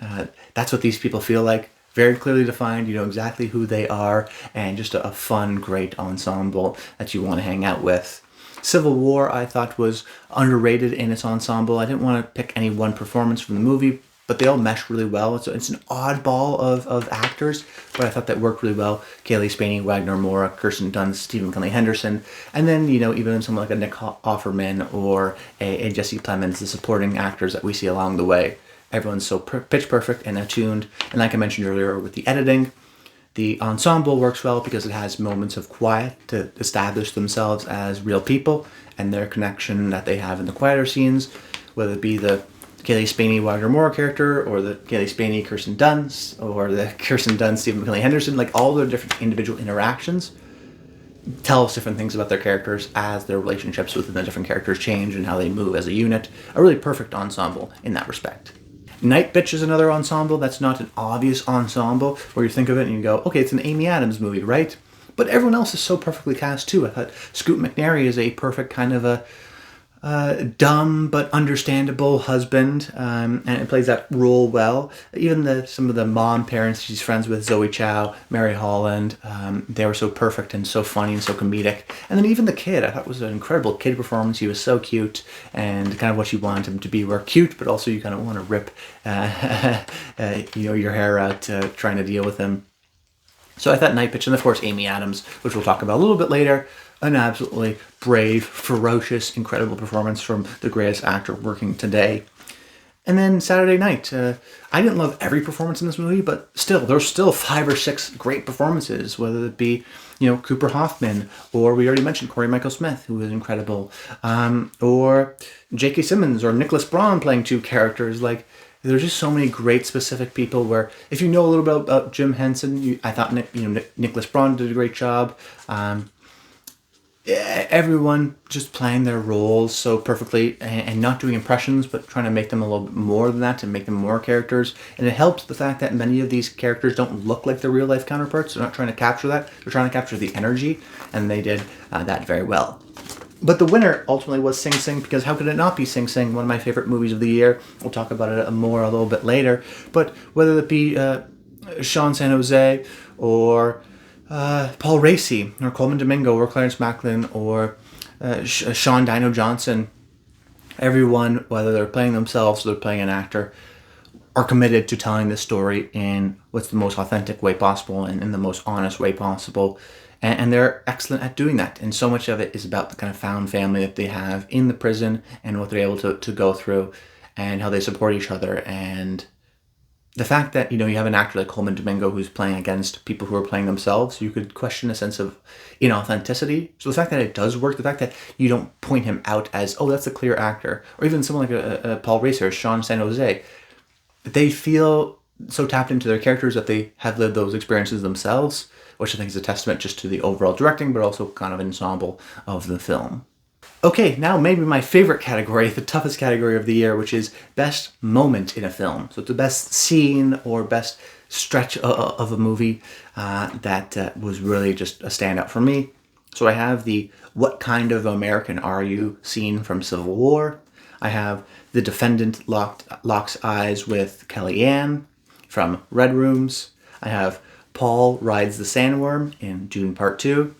That's what these people feel like. Very clearly defined, you know exactly who they are, and just a fun, great ensemble that you want to hang out with. Civil War, I thought, was underrated in its ensemble. I didn't want to pick any one performance from the movie, but they all mesh really well. It's an oddball of actors, but I thought that worked really well. Kaylee Spaney, Wagner Moura, Kirsten Dunst, Stephen Kinley Henderson, and then, you know, even someone like a Nick Offerman or a Jesse Plemons, the supporting actors that we see along the way. Everyone's so pitch perfect and attuned, and like I mentioned earlier with the editing, the ensemble works well because it has moments of quiet to establish themselves as real people and their connection that they have in the quieter scenes, whether it be the Kaylee Spaney Wagner Moura character or the Kaylee Spaney Kirsten Dunst or the Kirsten Dunst Stephen McKinley Henderson. Like, all their different individual interactions tell us different things about their characters as their relationships within the different characters change and how they move as a unit. A really perfect ensemble in that respect. Night Bitch is another ensemble that's not an obvious ensemble where you think of it and you go, okay, it's an Amy Adams movie, right? But everyone else is so perfectly cast too. I thought Scoot McNairy is a perfect kind of a dumb but understandable husband, and it plays that role well. Even some of the mom parents she's friends with, Zoe Chow, Mary Holland, they were so perfect and so funny and so comedic. And then even the kid, I thought was an incredible kid performance. He was so cute and kind of what you want him to be. Were cute, but also you kind of want to rip your hair out trying to deal with him. So I thought Night Bitch, and of course Amy Adams, which we'll talk about a little bit later, an absolutely brave, ferocious, incredible performance from the greatest actor working today. And then Saturday Night. I didn't love every performance in this movie, but still, there's still 5 or 6 great performances, whether it be, you know, Cooper Hoffman, or we already mentioned Corey Michael Smith, who was incredible, or J.K. Simmons, or Nicholas Braun playing 2 characters. Like, there's just so many great specific people where, if you know a little bit about Jim Henson, I thought Nicholas Braun did a great job. Everyone just playing their roles so perfectly and not doing impressions, but trying to make them a little bit more than that, to make them more characters. And it helps the fact that many of these characters don't look like their real life counterparts. They're not trying to capture that. They're trying to capture the energy, and they did that very well. But the winner ultimately was Sing Sing, because how could it not be Sing Sing, one of my favorite movies of the year? We'll talk about it more a little bit later. But whether it be Sean San Jose or Paul Raci or Coleman Domingo or Clarence Macklin or Sean Dino Johnson, everyone, whether they're playing themselves or they're playing an actor, are committed to telling this story in what's the most authentic way possible and in the most honest way possible. And they're excellent at doing that. And so much of it is about the kind of found family that they have in the prison and what they're able to go through and how they support each other. And the fact that, you know, you have an actor like Coleman Domingo who's playing against people who are playing themselves, you could question a sense of inauthenticity. So the fact that it does work, the fact that you don't point him out as, oh, that's a clear actor, or even someone like a Paul Raci or Sean San Jose, they feel so tapped into their characters that they have lived those experiences themselves, which I think is a testament just to the overall directing, but also kind of ensemble of the film. Okay, now maybe my favorite category, the toughest category of the year, which is best moment in a film. So it's the best scene or best stretch of a movie that was really just a standout for me. So I have the What Kind of American Are You scene from Civil War. I have the defendant locks eyes with Kellyanne from Red Rooms. I have Paul rides the sandworm in Dune Part 2.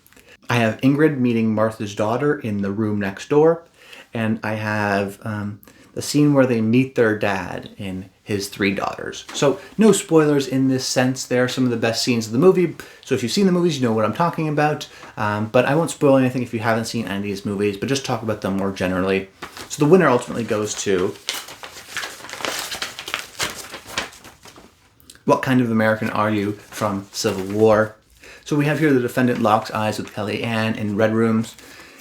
I have Ingrid meeting Martha's daughter in The Room Next Door. And I have the scene where they meet their dad in His Three Daughters. So no spoilers in this sense. They're some of the best scenes of the movie. So if you've seen the movies, you know what I'm talking about. But I won't spoil anything if you haven't seen any of these movies, but just talk about them more generally. So the winner ultimately goes to What Kind of American Are You from Civil War. So we have here the defendant locks eyes with Kellyanne in Red Rooms.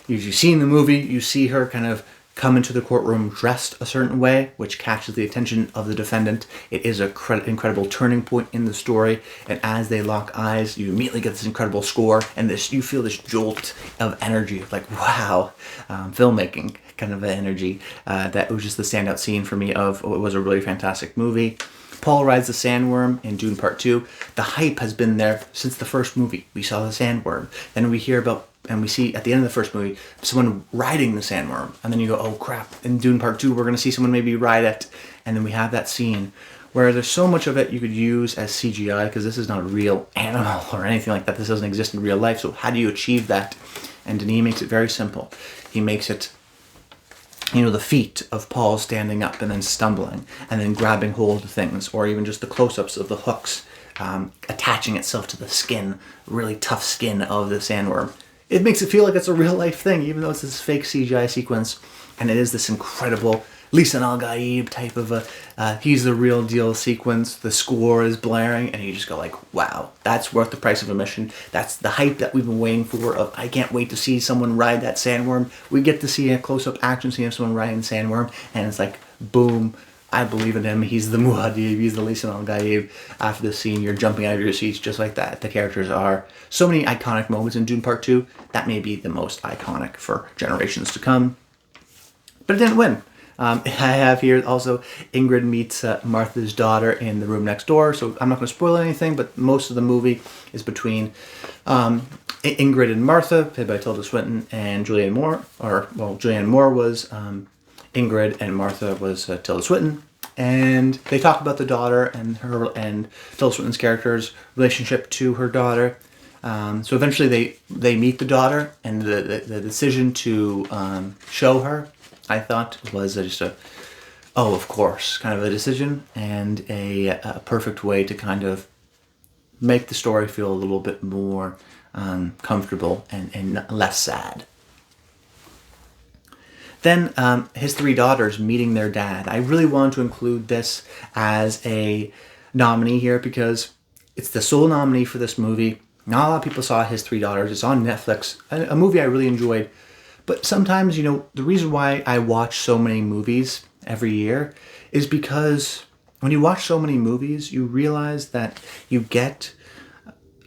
You've seen the movie, you see her kind of come into the courtroom dressed a certain way, which catches the attention of the defendant. It is an incredible turning point in the story, and as they lock eyes, you immediately get this incredible score, and you feel this jolt of energy, of like, wow, filmmaking kind of energy. That was just the standout scene for me of it was a really fantastic movie. Paul rides the sandworm in Dune Part 2. The hype has been there since the first movie. We saw the sandworm. Then we hear about, and we see at the end of the first movie, someone riding the sandworm. And then you go, oh crap, in Dune Part 2, we're going to see someone maybe ride it. And then we have that scene where there's so much of it you could use as CGI, because this is not a real animal or anything like that. This doesn't exist in real life. So how do you achieve that? And Denis makes it very simple. He makes it, the feet of Paul standing up and then stumbling and then grabbing hold of things, or even just the close-ups of the hooks attaching itself to the skin, really tough skin of the sandworm. It makes it feel like it's a real-life thing, even though it's this fake CGI sequence, and it is this incredible Lisan al-Gaib type of he's the real deal sequence. The score is blaring, and you just go like, wow, that's worth the price of admission. That's the hype that we've been waiting for. Of I can't wait to see someone ride that sandworm. We get to see a close-up action scene of someone riding the sandworm, and it's like, boom, I believe in him. He's the Muad'Dib, he's the Lisan al-Gaib. After the scene, you're jumping out of your seats just like that. The characters are so many iconic moments in Dune Part 2. That may be the most iconic for generations to come. But it didn't win. I have here also Ingrid meets Martha's daughter in the room next door, so I'm not going to spoil anything, but most of the movie is between Ingrid and Martha, played by Tilda Swinton, and Julianne Moore, Julianne Moore was Ingrid and Martha was Tilda Swinton, and they talk about the daughter and and Tilda Swinton's character's relationship to her daughter. So eventually they meet the daughter, and the decision to show her, I thought, was just of course, kind of a decision, and a perfect way to kind of make the story feel a little bit more comfortable and less sad. Then his three daughters meeting their dad. I really wanted to include this as a nominee here because it's the sole nominee for this movie. Not a lot of people saw His Three Daughters. It's on Netflix, a movie I really enjoyed. But sometimes, the reason why I watch so many movies every year is because when you watch so many movies, you realize that you get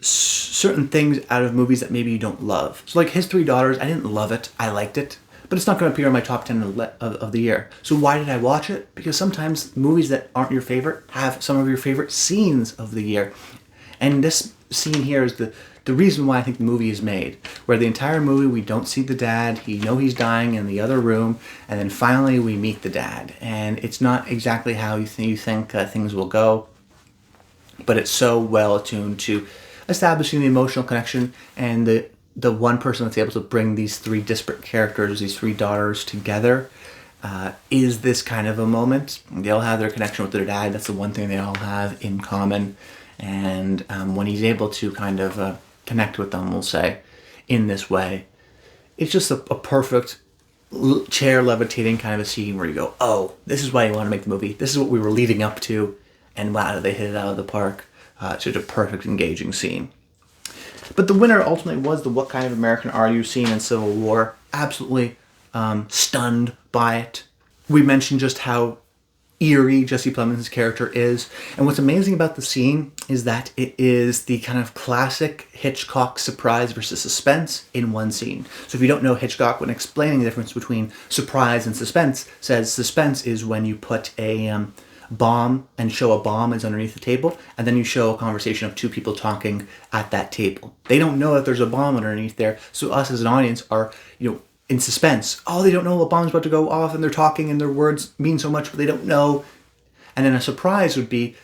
certain things out of movies that maybe you don't love. So like His Three Daughters, I didn't love it. I liked it. But it's not going to appear in my top 10 of the year. So why did I watch it? Because sometimes movies that aren't your favorite have some of your favorite scenes of the year. And this scene here is the reason why I think the movie is made, where the entire movie we don't see the dad, he's dying in the other room, and then finally we meet the dad, and it's not exactly how you think things will go, but it's so well attuned to establishing the emotional connection, and the one person that's able to bring these three disparate characters, these three daughters together, is this kind of a moment. They all have their connection with their dad. That's the one thing they all have in common, and when he's able to kind of connect with them, we'll say, in this way, it's just a perfect chair levitating kind of a scene where you go, oh, this is why you want to make the movie. This is what we were leading up to, and wow, they hit it out of the park. It's just a perfect, engaging scene. But the winner ultimately was the What Kind of American Are You scene in Civil War. Absolutely stunned by it. We mentioned just how eerie Jesse Plemons' character is. And what's amazing about the scene is that it is the kind of classic Hitchcock surprise versus suspense in one scene. So if you don't know Hitchcock, when explaining the difference between surprise and suspense, says suspense is when you put a bomb and show a bomb is underneath the table, and then you show a conversation of two people talking at that table. They don't know that there's a bomb underneath there, so us as an audience are, in suspense. Oh, they don't know what bomb's about to go off, and they're talking, and their words mean so much, but they don't know. And then a surprise would be,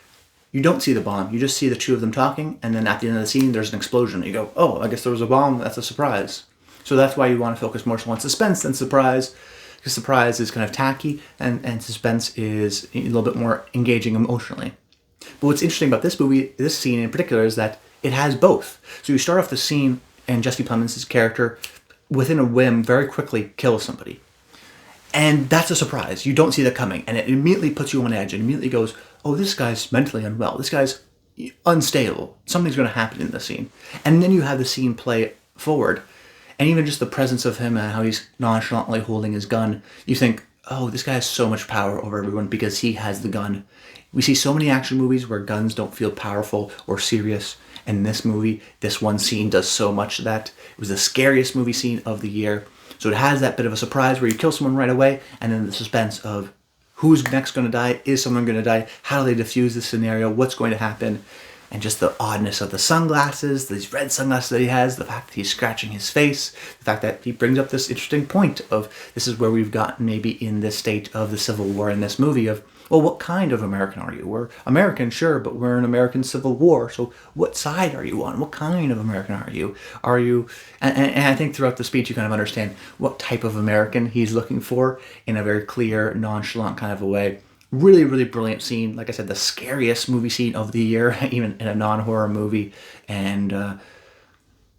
you don't see the bomb, you just see the two of them talking, and then at the end of the scene, there's an explosion. You go, oh, I guess there was a bomb, that's a surprise. So that's why you want to focus more so on suspense than surprise, because surprise is kind of tacky, and suspense is a little bit more engaging emotionally. But what's interesting about this movie, this scene in particular, is that it has both. So you start off the scene, and Jesse Plemons' character, within a whim, very quickly kills somebody. And that's a surprise. You don't see that coming. And it immediately puts you on edge. It immediately goes, oh, this guy's mentally unwell. This guy's unstable. Something's going to happen in the scene. And then you have the scene play forward. And even just the presence of him and how he's nonchalantly holding his gun, you think, oh, this guy has so much power over everyone because he has the gun. We see so many action movies where guns don't feel powerful or serious. And in this movie, this one scene does so much of that. It was the scariest movie scene of the year. So it has that bit of a surprise where you kill someone right away, and then the suspense of who's next going to die? Is someone going to die? How do they defuse this scenario? What's going to happen? And just the oddness of the sunglasses, these red sunglasses that he has, the fact that he's scratching his face, the fact that he brings up this interesting point of this is where we've gotten maybe in this state of the Civil War in this movie of, well, what kind of American are you? We're American, sure, but we're in American Civil War, so what side are you on? What kind of American are you? Are you, and I think throughout the speech you kind of understand what type of American he's looking for in a very clear, nonchalant kind of a way. Really, really brilliant scene. Like I said, the scariest movie scene of the year, even in a non-horror movie. And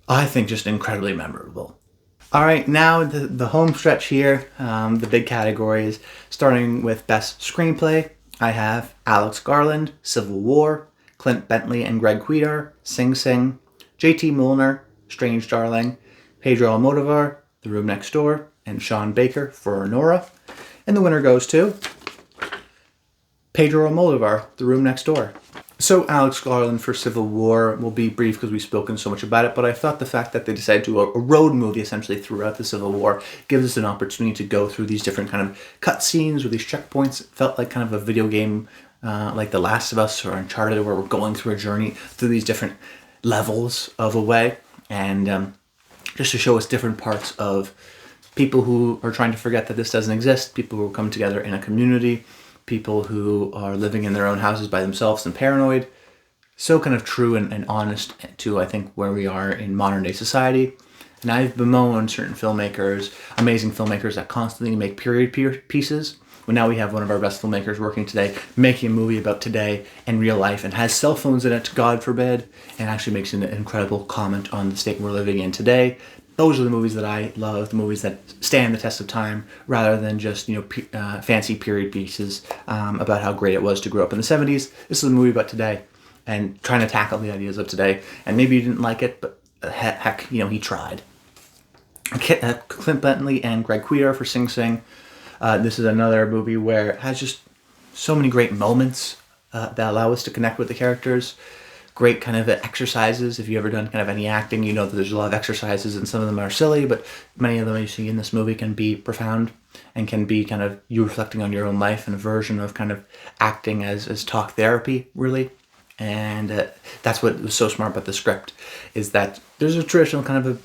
I think just incredibly memorable. All right, now the home stretch here, the big categories, starting with Best Screenplay. I have Alex Garland, Civil War, Clint Bentley and Greg Kuidar, Sing Sing, J.T. Mulner, Strange Darling, Pedro Almodovar, The Room Next Door, and Sean Baker for Nora. And the winner goes to Pedro Almodovar, The Room Next Door. So Alex Garland for Civil War will be brief because we've spoken so much about it, but I thought the fact that they decided to do a road movie essentially throughout the Civil War gives us an opportunity to go through these different kind of cut scenes or these checkpoints. It felt like kind of a video game like The Last of Us or Uncharted, where we're going through a journey through these different levels of a way, and just to show us different parts of people who are trying to forget that this doesn't exist, people who come together in a community, people who are living in their own houses by themselves and paranoid. So kind of true and honest to, I think, where we are in modern day society. And I've bemoaned certain filmmakers, amazing filmmakers that constantly make period pieces. Well, now we have one of our best filmmakers working today, making a movie about today and real life and has cell phones in it, God forbid, and actually makes an incredible comment on the state we're living in today. Those are the movies that I love, the movies that stand the test of time, rather than just fancy period pieces about how great it was to grow up in the 70s. This is a movie about today and trying to tackle the ideas of today. And maybe you didn't like it, but heck, he tried. Clint Bentley and Greg Kuidar for Sing Sing. This is another movie where it has just so many great moments that allow us to connect with the characters. Great kind of exercises. If you've ever done kind of any acting, you know that there's a lot of exercises and some of them are silly, but many of them you see in this movie can be profound and can be kind of you reflecting on your own life and a version of kind of acting as talk therapy, really. And that's what was so smart about the script, is that there's a traditional kind of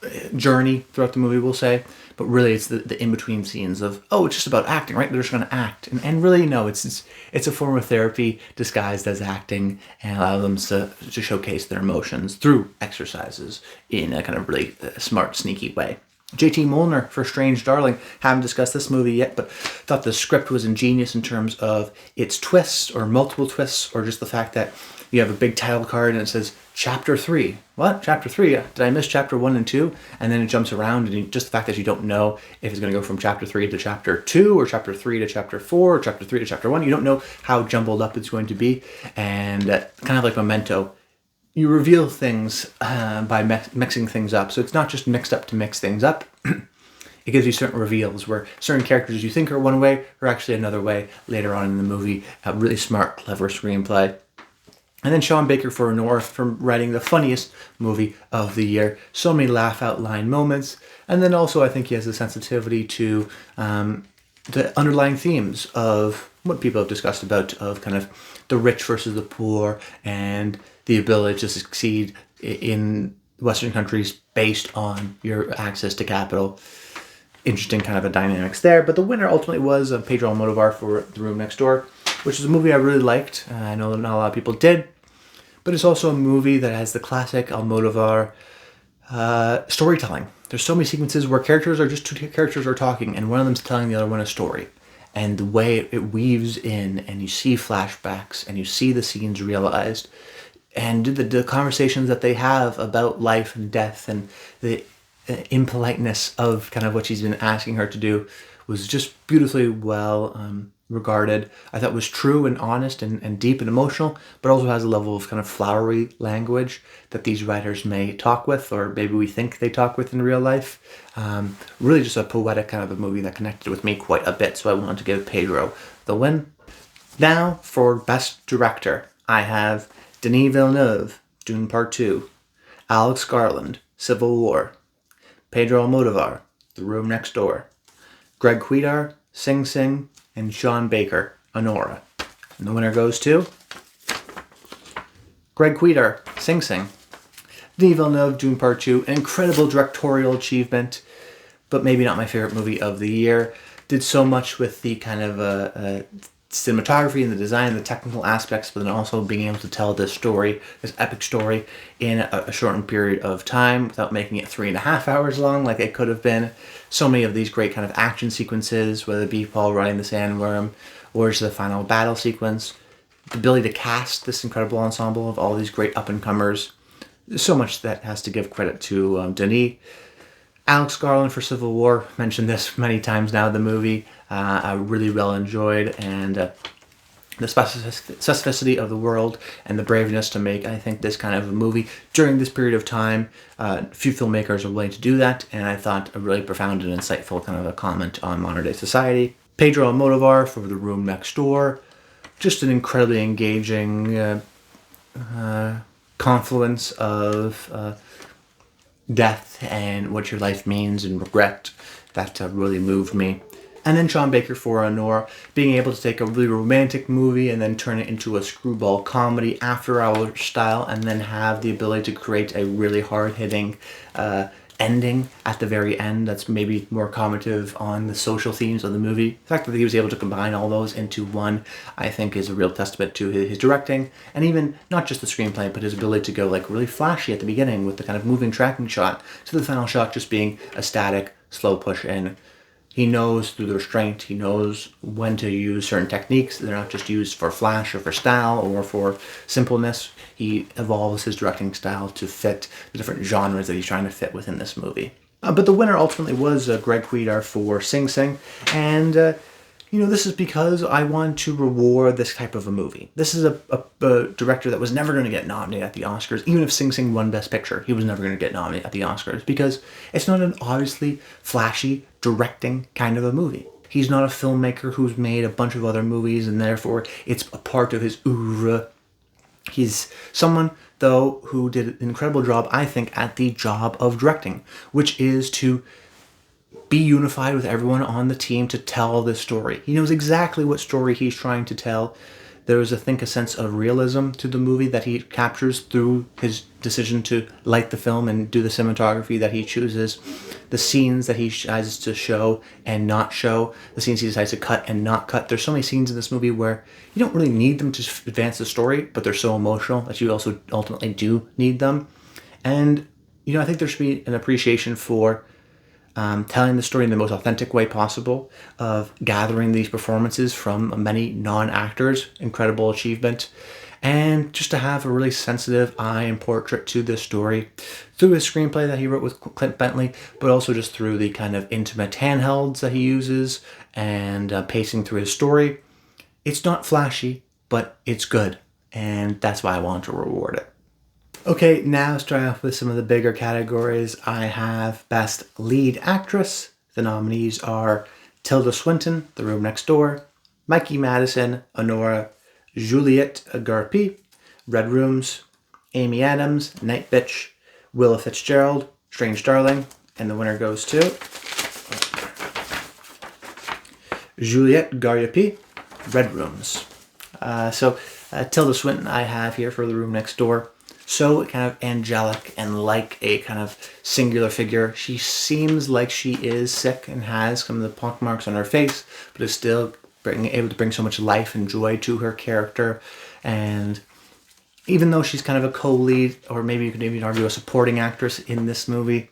a journey throughout the movie, we'll say, but really it's the in-between scenes of, oh, it's just about acting, right? They're just going to act. And really, no, it's a form of therapy disguised as acting and allow them to showcase their emotions through exercises in a kind of really smart, sneaky way. J.T. Mulner for Strange Darling. Haven't discussed this movie yet, but thought the script was ingenious in terms of its twists or multiple twists, or just the fact that you have a big title card and it says Chapter 3. What? Chapter 3? Did I miss Chapter 1 and 2? And then it jumps around, and just the fact that you don't know if it's going to go from Chapter 3 to Chapter 2, or Chapter 3 to Chapter 4, or Chapter 3 to Chapter 1. You don't know how jumbled up it's going to be. And kind of like Memento, you reveal things by mixing things up. So it's not just mixed up to mix things up. It gives you certain reveals where certain characters you think are one way are actually another way later on in the movie. A really smart, clever screenplay. And then Sean Baker for Nora from writing the funniest movie of the year. So many laugh out line moments. And then also I think he has a sensitivity to the underlying themes of what people have discussed about, of kind of the rich versus the poor and the ability to succeed in Western countries based on your access to capital. Interesting kind of a dynamics there. But the winner ultimately was Pedro Almodovar for The Room Next Door, which is a movie I really liked. I know that not a lot of people did. But it's also a movie that has the classic Almodovar storytelling. There's so many sequences where two characters are talking, and one of them's telling the other one a story. And the way it weaves in, and you see flashbacks, and you see the scenes realized, and the conversations that they have about life and death, and the impoliteness of kind of what she's been asking her to do, was just beautifully well regarded. I thought was true and honest and deep and emotional, but also has a level of kind of flowery language that these writers may talk with, or maybe we think they talk with in real life. Really just a poetic kind of a movie that connected with me quite a bit, so I wanted to give Pedro the win. Now for Best Director, I have Denis Villeneuve, Dune Part 2, Alex Garland, Civil War, Pedro Almodovar, The Room Next Door, Greg Kuidar, Sing Sing, and Sean Baker, Anora. And the winner goes to Greg Kuidar, Sing Sing. Denis Villeneuve, Dune Part 2, an incredible directorial achievement, but maybe not my favorite movie of the year. Did so much with the kind of cinematography and the design and the technical aspects, but then also being able to tell this story, this epic story, in a shortened period of time without making it 3.5 hours long like it could have been. So many of these great kind of action sequences, whether it be Paul riding the sandworm or just the final battle sequence, the ability to cast this incredible ensemble of all these great up-and-comers. There's so much that has to give credit to Denis. Alex Garland for Civil War, mentioned this many times now, the movie I really well enjoyed, and the specificity of the world and the braveness to make, I think, this kind of a movie during this period of time. Few filmmakers are willing to do that, and I thought a really profound and insightful kind of a comment on modern day society. Pedro Almodovar for The Room Next Door, just an incredibly engaging confluence of death and what your life means and regret that really moved me. And then Sean Baker for Anora, being able to take a really romantic movie and then turn it into a screwball comedy after hour style, and then have the ability to create a really hard-hitting ending at the very end that's maybe more commentative on the social themes of the movie. The fact that he was able to combine all those into one, I think, is a real testament to his directing, and even not just the screenplay, but his ability to go like really flashy at the beginning with the kind of moving tracking shot to the final shot just being a static, slow push in. He knows through the restraint, he knows when to use certain techniques. They're not just used for flash or for style or for simpleness. He evolves his directing style to fit the different genres that he's trying to fit within this movie. But the winner ultimately was Greg Kuidar for Sing Sing. And, this is because I want to reward this type of a movie. This is a director that was never going to get nominated at the Oscars. Even if Sing Sing won Best Picture, he was never going to get nominated at the Oscars because it's not an obviously flashy directing kind of a movie. He's not a filmmaker who's made a bunch of other movies and therefore it's a part of his oeuvre. He's someone, though, who did an incredible job, I think, at the job of directing, which is to be unified with everyone on the team to tell this story. He knows exactly what story he's trying to tell. There is, I think, a sense of realism to the movie that he captures through his decision to light the film and do the cinematography that he chooses, the scenes that he decides to show and not show, the scenes he decides to cut and not cut. There's so many scenes in this movie where you don't really need them to advance the story, but they're so emotional that you also ultimately do need them. And, I think there should be an appreciation for telling the story in the most authentic way possible, of gathering these performances from many non-actors, incredible achievement, and just to have a really sensitive eye and portrait to this story through his screenplay that he wrote with Clint Bentley, but also just through the kind of intimate handhelds that he uses and pacing through his story. It's not flashy, but it's good, and that's why I want to reward it. Okay, now starting off with some of the bigger categories, I have Best Lead Actress. The nominees are Tilda Swinton, The Room Next Door, Mikey Madison, Anora, Juliette Garpi, Red Rooms, Amy Adams, Night Bitch, Willa Fitzgerald, Strange Darling, and the winner goes to Juliette Garpi, Red Rooms. Tilda Swinton I have here for The Room Next Door. So kind of angelic and like a kind of singular figure. She seems like she is sick and has some of the pockmarks on her face, but is still able to bring so much life and joy to her character. And even though she's kind of a co-lead, or maybe you could even argue a supporting actress in this movie,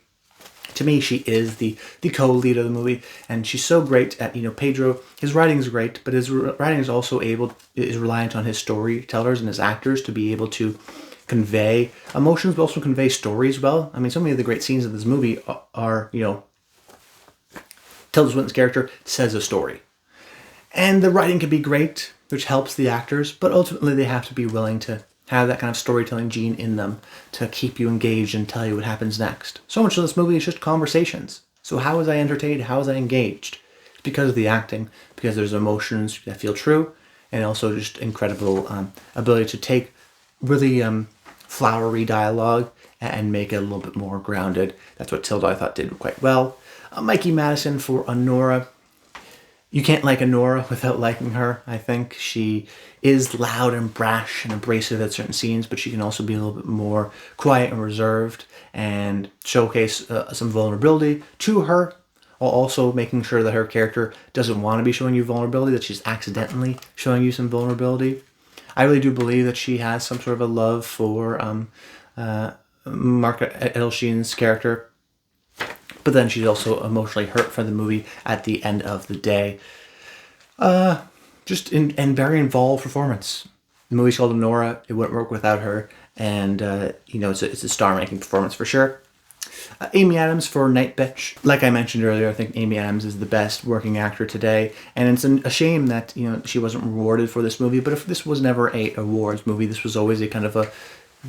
to me she is the co-lead of the movie, and she's so great at, Pedro, his writing is great, but his writing is also is reliant on his storytellers and his actors to be able to convey emotions, but also convey stories well. I mean, so many of the great scenes of this movie are Tilda Swinton's character says a story. And the writing can be great, which helps the actors, but ultimately they have to be willing to have that kind of storytelling gene in them to keep you engaged and tell you what happens next. So much of this movie is just conversations. So how was I entertained? How was I engaged? It's because of the acting, because there's emotions that feel true, and also just incredible ability to take really flowery dialogue and make it a little bit more grounded. That's what Tilda, I thought, did quite well. Mikey Madison for Honora. You can't like Honora without liking her, I think. She is loud and brash and abrasive at certain scenes, but she can also be a little bit more quiet and reserved and showcase some vulnerability to her, while also making sure that her character doesn't want to be showing you vulnerability, that she's accidentally showing you some vulnerability. I really do believe that she has some sort of a love for Mark Edelstein's character, but then she's also emotionally hurt from the movie at the end of the day. Just in very involved performance. The movie's called Honora. It wouldn't work without her, and it's a star-making performance for sure. Amy Adams for Night Bitch. Like I mentioned earlier, I think Amy Adams is the best working actor today, and it's a shame that she wasn't rewarded for this movie. But if this was never a awards movie, this was always a kind of a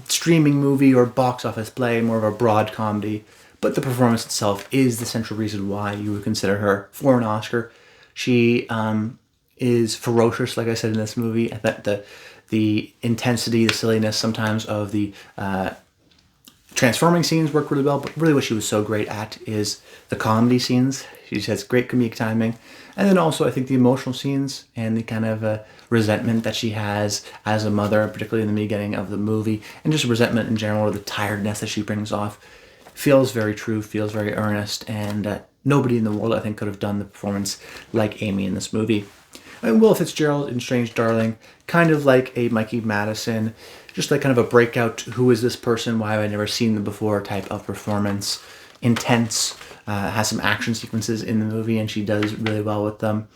streaming movie or box office play, more of a broad comedy. But the performance itself is the central reason why you would consider her for an Oscar. She is ferocious, like I said in this movie. I thought the intensity, the silliness sometimes of the transforming scenes work really well, but really what she was so great at is the comedy scenes. She has great comedic timing. And then also I think the emotional scenes and the kind of resentment that she has as a mother, particularly in the beginning of the movie, and just resentment in general, or the tiredness that she brings off, feels very true, feels very earnest, and nobody in the world, I think, could have done the performance like Amy in this movie. And Will Fitzgerald in Strange Darling, kind of like a Mikey Madison, just like kind of a breakout, who is this person, why have I never seen them before type of performance. Intense, has some action sequences in the movie, and she does really well with them.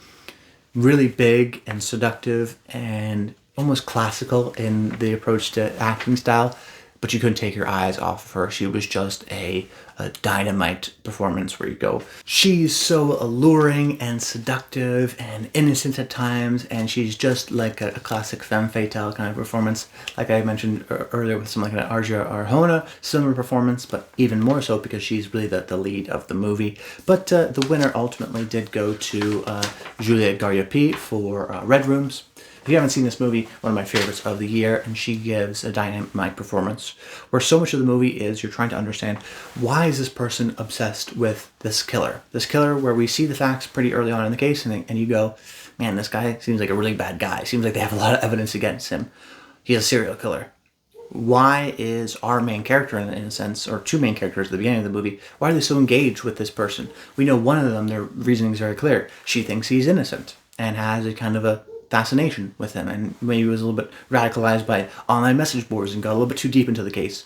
Really big and seductive and almost classical in the approach to acting style, but you couldn't take your eyes off of her. She was just a dynamite performance where you go, she's so alluring and seductive and innocent at times, and she's just like a classic femme fatale kind of performance. Like I mentioned earlier with something like an Arja Arjona, similar performance, but even more so because she's really the lead of the movie. But the winner ultimately did go to Juliette Garriapie for Red Rooms. If you haven't seen this movie, one of my favorites of the year, and she gives a dynamic performance where so much of the movie is you're trying to understand, why is this person obsessed with this killer? This killer where we see the facts pretty early on in the case, and you go, man, this guy seems like a really bad guy. Seems like they have a lot of evidence against him. He's a serial killer. Why is our main character, in a sense, or two main characters at the beginning of the movie, why are they so engaged with this person? We know one of them, their reasoning is very clear. She thinks he's innocent and has a kind of a fascination with him, and maybe was a little bit radicalized by online message boards and got a little bit too deep into the case.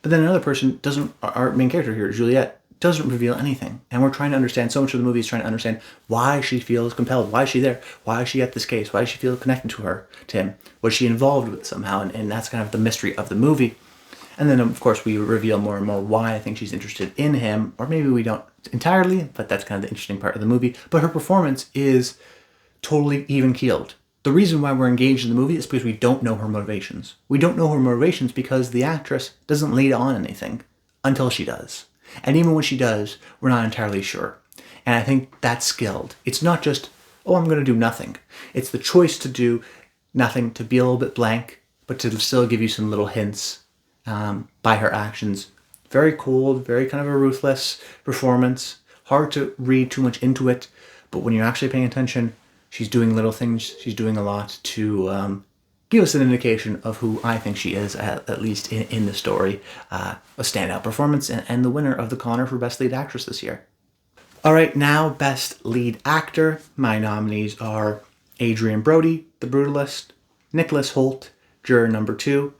But then another person doesn't, our main character here, Juliette, doesn't reveal anything. And we're trying to understand, so much of the movie is trying to understand why she feels compelled, why is she there, why is she at this case, why does she feel connected to him, was she involved with somehow, and that's kind of the mystery of the movie. And then of course we reveal more and more why I think she's interested in him, or maybe we don't entirely, but that's kind of the interesting part of the movie. But her performance is totally even-keeled. The reason why we're engaged in the movie is because we don't know her motivations. We don't know her motivations because the actress doesn't lead on anything until she does. And even when she does, we're not entirely sure. And I think that's skilled. It's not just, oh, I'm going to do nothing. It's the choice to do nothing, to be a little bit blank, but to still give you some little hints by her actions. Very cold, very kind of a ruthless performance. Hard to read too much into it, but when you're actually paying attention, she's doing little things. She's doing a lot to give us an indication of who I think she is, at least in the story. A standout performance, and the winner of the Connor for Best Lead Actress this year. All right, now Best Lead Actor. My nominees are Adrian Brody, The Brutalist; Nicholas Hoult, Juror Number 2;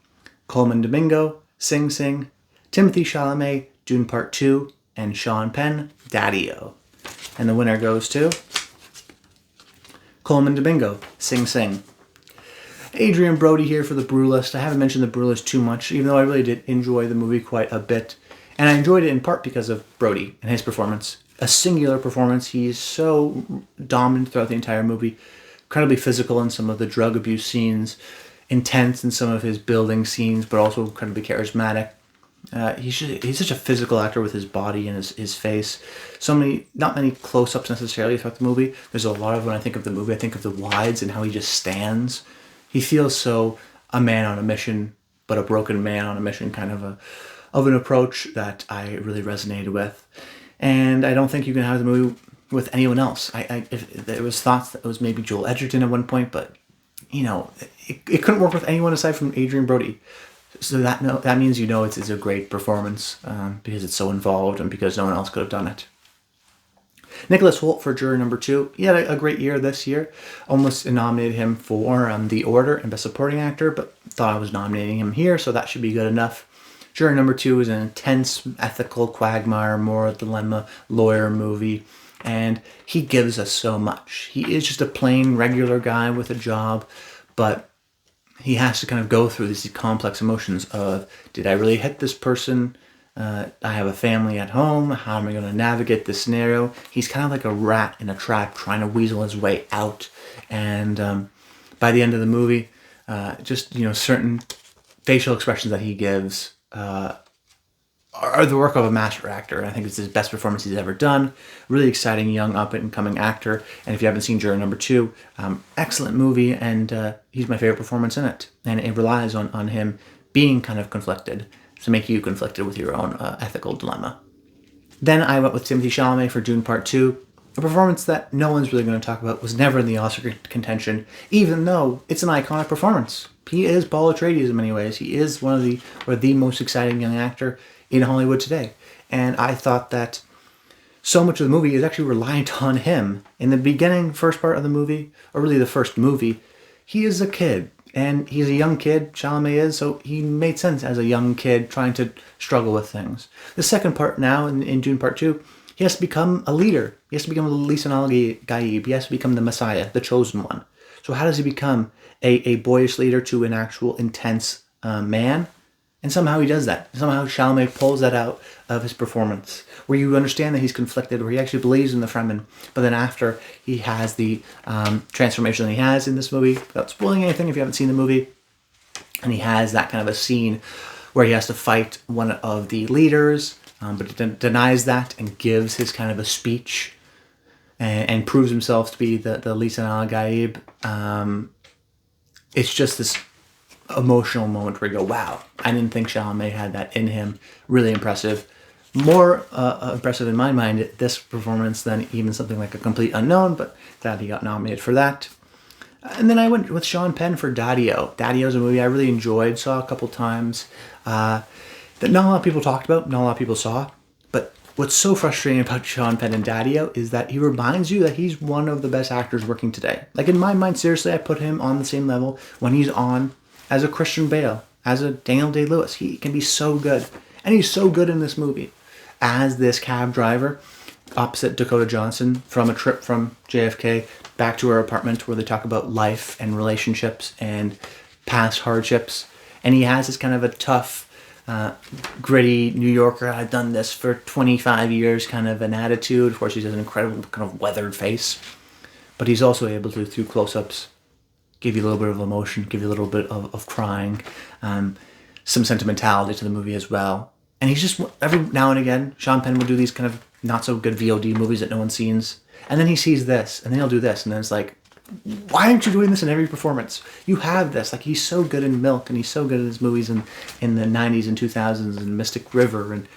Coleman Domingo, Sing Sing; Timothy Chalamet, Dune Part 2; and Sean Penn, Daddy-O. And the winner goes to Coleman Domingo, Sing Sing. Adrian Brody here for The Brutalist. I haven't mentioned The Brutalist too much, even though I really did enjoy the movie quite a bit. And I enjoyed it in part because of Brody and his performance. A singular performance. He's so dominant throughout the entire movie. incredibly physical in some of the drug abuse scenes, intense in some of his building scenes, but also incredibly charismatic. He's such a physical actor with his body and his face. Not many close-ups necessarily throughout the movie. There's a lot of, when I think of the movie, I think of the wides and how he just stands. He feels so a man on a mission, but a broken man on a mission kind of an approach that I really resonated with. And I don't think you can have the movie with anyone else. If there was thoughts that it was maybe Joel Edgerton at one point, but it couldn't work with anyone aside from Adrian Brody. So that means it's a great performance because it's so involved and because no one else could have done it. Nicholas Hoult for juror number 2. He had a great year this year. Almost nominated him for The Order and Best Supporting Actor, but thought I was nominating him here, so that should be good enough. Juror number 2 is an intense, ethical quagmire, moral dilemma, lawyer movie, and he gives us so much. He is just a plain, regular guy with a job, but he has to kind of go through these complex emotions of, did I really hit this person? I have a family at home. How am I going to navigate this scenario? He's kind of like a rat in a trap trying to weasel his way out. And by the end of the movie, certain facial expressions that he gives are the work of a master actor. I think it's his best performance he's ever done. Really exciting, young, up-and-coming actor. And if you haven't seen Juror number 2, excellent movie, and he's my favorite performance in it. And it relies on him being kind of conflicted to make you conflicted with your own ethical dilemma. Then I went with Timothée Chalamet for Dune Part 2, a performance that no one's really going to talk about, was never in the Oscar contention, even though it's an iconic performance. He is Paul Atreides in many ways. He is one of the most exciting young actor in Hollywood today. And I thought that so much of the movie is actually reliant on him. In the beginning, first part of the movie, or really the first movie, he is a kid. And he's a young kid, Chalamet is, so he made sense as a young kid trying to struggle with things. The second part now, in Dune Part 2, he has to become a leader. He has to become a Lisan al-Gaib. He has to become the Messiah, the chosen one. So how does he become a boyish leader to an actual intense man? And somehow he does that. Somehow Chalamet pulls that out of his performance, where you understand that he's conflicted, where he actually believes in the Fremen, but then after he has the transformation that he has in this movie, without spoiling anything if you haven't seen the movie, and he has that kind of a scene where he has to fight one of the leaders, but denies that and gives his kind of a speech and proves himself to be the Lisan al-Gaib. It's just this emotional moment where you go, wow, I didn't think Chalamet had that in him. Really impressive. More impressive in my mind, this performance, than even something like A Complete Unknown, but glad he got nominated for that. And then I went with Sean Penn for Daddy-O. Daddy-O is a movie I really enjoyed, saw a couple times, that not a lot of people talked about, not a lot of people saw. But what's so frustrating about Sean Penn and Daddy-O is that he reminds you that he's one of the best actors working today. Like, in my mind, seriously, I put him on the same level when he's on as a Christian Bale, as a Daniel Day-Lewis. He can be so good. And he's so good in this movie. As this cab driver, opposite Dakota Johnson, from a trip from JFK back to her apartment where they talk about life and relationships and past hardships. And he has this kind of a tough, gritty New Yorker, I've done this for 25 years kind of an attitude. Of course, he has an incredible kind of weathered face. But he's also able to, through close-ups, give you a little bit of emotion, give you a little bit of crying, some sentimentality to the movie as well. And he's just, every now and again, Sean Penn will do these kind of not-so-good VOD movies that no one sees. And then he sees this, and then he'll do this, and then it's like, why aren't you doing this in every performance? You have this. Like, he's so good in Milk, and he's so good in his movies in the 90s and 2000s, and Mystic River, and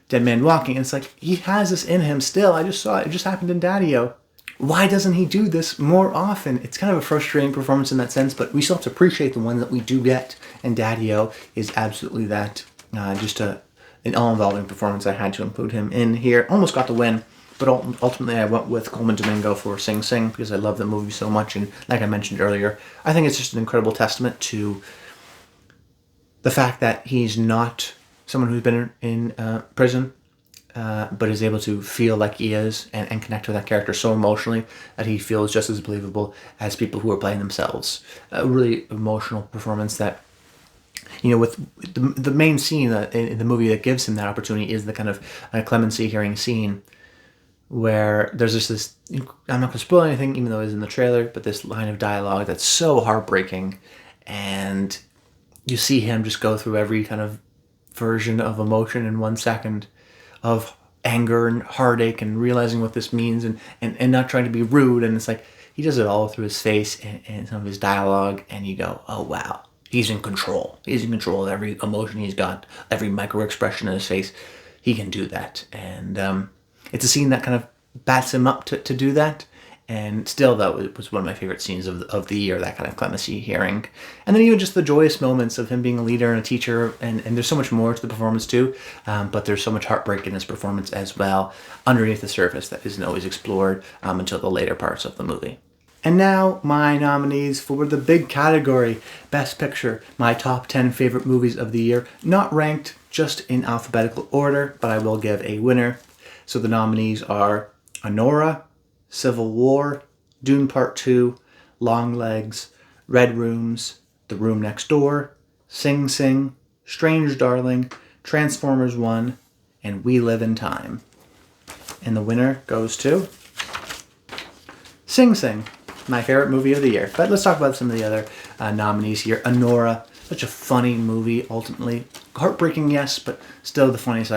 Dead Man Walking. And it's like, he has this in him still. I just saw it. It just happened in Daddy-O. Why doesn't he do this more often? It's kind of a frustrating performance in that sense, but we still have to appreciate the one that we do get. And Daddy-O is absolutely that. Just an all-involving performance. I had to include him in here. Almost got the win, but ultimately I went with Coleman Domingo for Sing Sing because I love the movie so much. And like I mentioned earlier, I think it's just an incredible testament to the fact that he's not someone who's been in prison, but is able to feel like he is and connect with that character so emotionally that he feels just as believable as people who are playing themselves. A really emotional performance that, you know, with the main scene in the movie that gives him that opportunity is the kind of clemency hearing scene where there's just this, I'm not going to spoil anything even though it's in the trailer, but this line of dialogue that's so heartbreaking, and you see him just go through every kind of version of emotion in 1 second, of anger and heartache and realizing what this means, and not trying to be rude, and it's like he does it all through his face and some of his dialogue, and you go, oh wow, he's in control. He's in control of every emotion he's got, every micro expression in his face. He can do that, and it's a scene that kind of bats him up to do that. And still, that was one of my favorite scenes of the year, that kind of clemency hearing. And then even just the joyous moments of him being a leader and a teacher, and there's so much more to the performance too, but there's so much heartbreak in his performance as well, underneath the surface, that isn't always explored until the later parts of the movie. And now, my nominees for the big category, Best Picture, my top 10 favorite movies of the year, not ranked, just in alphabetical order, but I will give a winner. So the nominees are Anora, Civil War, Dune Part 2, Longlegs, Red Rooms, The Room Next Door, Sing Sing, Strange Darling, Transformers 1, and We Live in Time. And the winner goes to Sing Sing, my favorite movie of the year. But let's talk about some of the other nominees here. Anora, such a funny movie, ultimately. Heartbreaking, yes, but still the funniest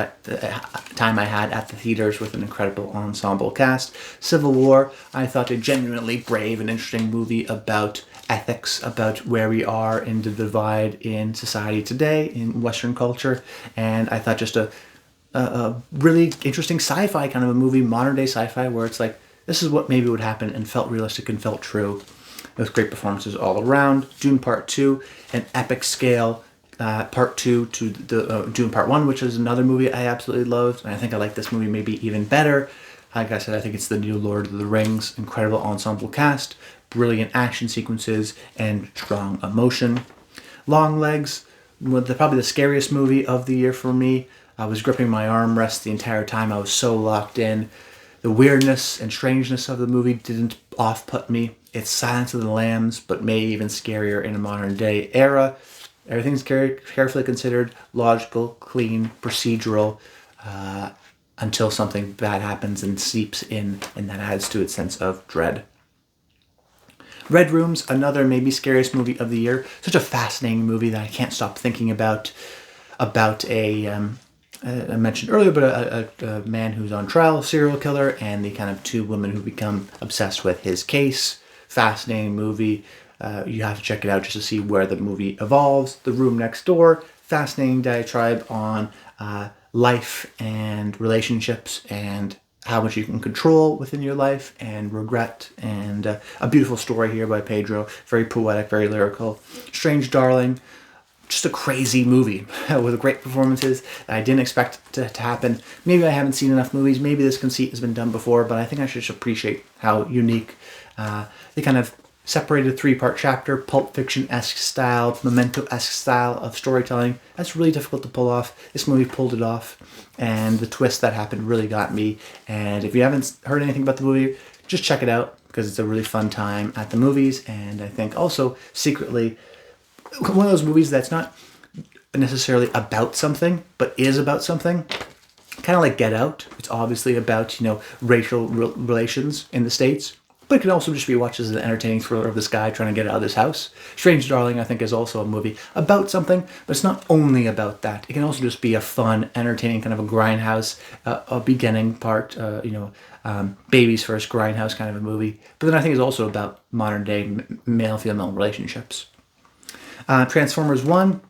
time I had at the theaters, with an incredible ensemble cast. Civil War, I thought a genuinely brave and interesting movie about ethics, about where we are in the divide in society today, in Western culture. And I thought just a really interesting sci-fi kind of a movie, modern day sci-fi, where it's like, this is what maybe would happen, and felt realistic and felt true, with great performances all around. Dune Part 2, an epic scale Part 2 to the Dune Part 1, which is another movie I absolutely loved, and I think I like this movie maybe even better. Like I said, I think it's the new Lord of the Rings. Incredible ensemble cast, brilliant action sequences, and strong emotion. Longlegs, probably the scariest movie of the year for me. I was gripping my armrest the entire time. I was so locked in. The weirdness and strangeness of the movie didn't off-put me. It's Silence of the Lambs, but maybe even scarier in a modern day era. Everything's carefully considered, logical, clean, procedural, until something bad happens and seeps in, and that adds to its sense of dread. Red Rooms, another maybe scariest movie of the year. Such a fascinating movie that I can't stop thinking about I mentioned earlier, but a man who's on trial, a serial killer, and the kind of two women who become obsessed with his case. Fascinating movie. You have to check it out just to see where the movie evolves. The Room Next Door, fascinating diatribe on life and relationships, and how much you can control within your life, and regret, and a beautiful story here by Pedro. Very poetic, very lyrical. Strange Darling, just a crazy movie with great performances that I didn't expect to happen. Maybe I haven't seen enough movies. Maybe this conceit has been done before, but I think I should just appreciate how unique they kind of separated 3-part chapter, Pulp Fiction-esque style, Memento-esque style of storytelling. That's really difficult to pull off. This movie pulled it off, and the twist that happened really got me. And if you haven't heard anything about the movie, just check it out, because it's a really fun time at the movies. And I think also secretly one of those movies that's not necessarily about something, but is about something. Kind of like Get Out. It's obviously about, racial relations in the States, but it can also just be watched as an entertaining thriller of this guy trying to get out of this house. Strange Darling, I think, is also a movie about something, but it's not only about that. It can also just be a fun, entertaining kind of a grindhouse, a beginning part, baby's first grindhouse kind of a movie. But then I think it's also about modern day male-female relationships. Transformers 1,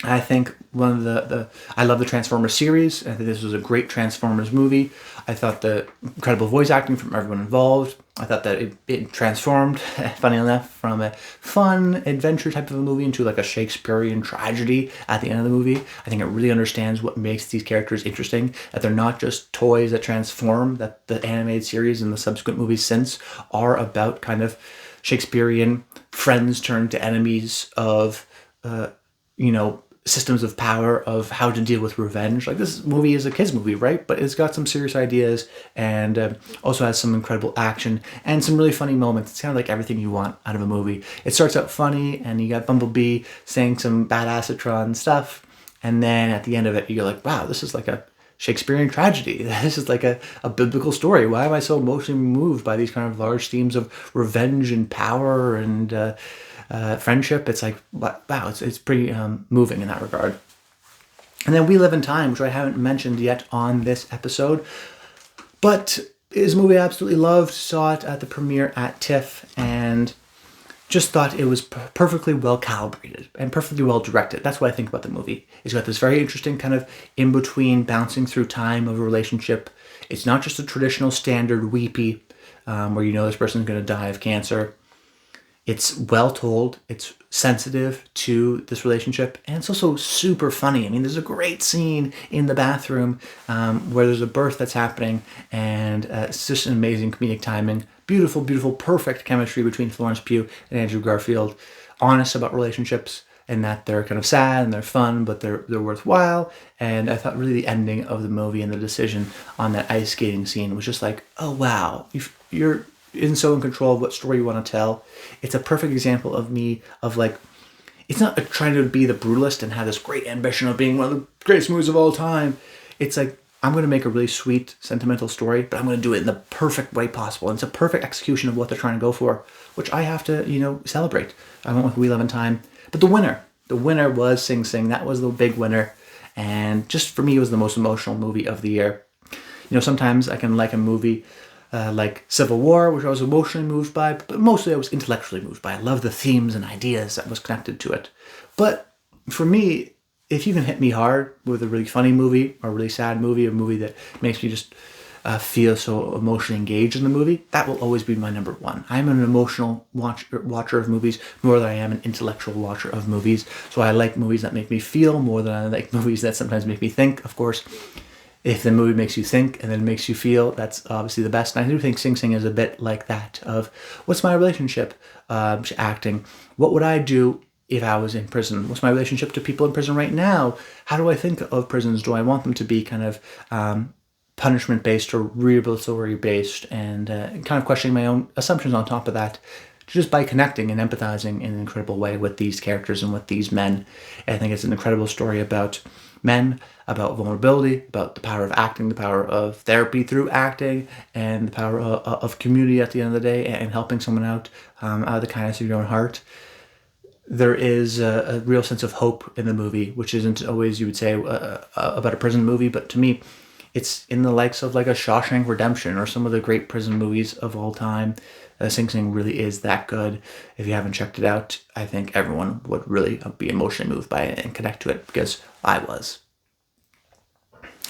I think one of I love the Transformers series. I think this was a great Transformers movie. I thought the incredible voice acting from everyone involved. I thought that it transformed, funny enough, from a fun adventure type of a movie into like a Shakespearean tragedy at the end of the movie. I think it really understands what makes these characters interesting, that they're not just toys that transform, that the animated series and the subsequent movies since are about kind of Shakespearean friends turned to enemies of, systems of power, of how to deal with revenge. Like, this movie is a kids movie, right? But it's got some serious ideas, and also has some incredible action and some really funny moments. It's kind of like everything you want out of a movie. It starts out funny, and you got Bumblebee saying some badassatron stuff, and then at the end of it, you go like, wow, this is like a Shakespearean tragedy. This is like a biblical story. Why am I so emotionally moved by these kind of large themes of revenge and power and friendship? It's like, wow, it's pretty moving in that regard. And then We Live in Time, which I haven't mentioned yet on this episode, but is a movie I absolutely loved. Saw it at the premiere at TIFF and just thought it was perfectly well calibrated and perfectly well directed. That's what I think about the movie. It's got this very interesting kind of in-between bouncing through time of a relationship. It's not just a traditional standard weepy where you know this person's going to die of cancer. It's well told. It's sensitive to this relationship. And it's also super funny. I mean, there's a great scene in the bathroom where there's a birth that's happening. And it's just an amazing comedic timing. Beautiful, beautiful, perfect chemistry between Florence Pugh and Andrew Garfield. Honest about relationships and that they're kind of sad and they're fun, but they're worthwhile. And I thought really the ending of the movie and the decision on that ice skating scene was just like, oh, wow. You're so in control of what story you want to tell. It's a perfect example of me, of like, it's not trying to be the brutalist and have this great ambition of being one of the greatest movies of all time. It's like, I'm going to make a really sweet, sentimental story, but I'm going to do it in the perfect way possible. And it's a perfect execution of what they're trying to go for, which I have to, celebrate. I went with We Live in Time. But the winner was Sing Sing. That was the big winner. And just for me, it was the most emotional movie of the year. Sometimes I can like a movie like Civil War, which I was emotionally moved by, but mostly I was intellectually moved by. I love the themes and ideas that was connected to it. But for me, if you can hit me hard with a really funny movie or a really sad movie, a movie that makes me just feel so emotionally engaged in the movie, that will always be my number one. I'm an emotional watcher of movies more than I am an intellectual watcher of movies. So I like movies that make me feel more than I like movies that sometimes make me think. Of course, if the movie makes you think and then makes you feel, that's obviously the best. And I do think Sing Sing is a bit like that of, what's my relationship to acting? What would I do if I was in prison? What's my relationship to people in prison right now? How do I think of prisons? Do I want them to be kind of punishment-based or rehabilitatory-based? And kind of questioning my own assumptions on top of that, just by connecting and empathizing in an incredible way with these characters and with these men. I think it's an incredible story about men, about vulnerability, about the power of acting, the power of therapy through acting, and the power of community at the end of the day, and helping someone out of the kindness of your own heart. There is a real sense of hope in the movie, which isn't always, you would say, about a prison movie, but to me, it's in the likes of like a Shawshank Redemption or some of the great prison movies of all time. Sing Sing really is that good. If you haven't checked it out, I think everyone would really be emotionally moved by it and connect to it, because I was.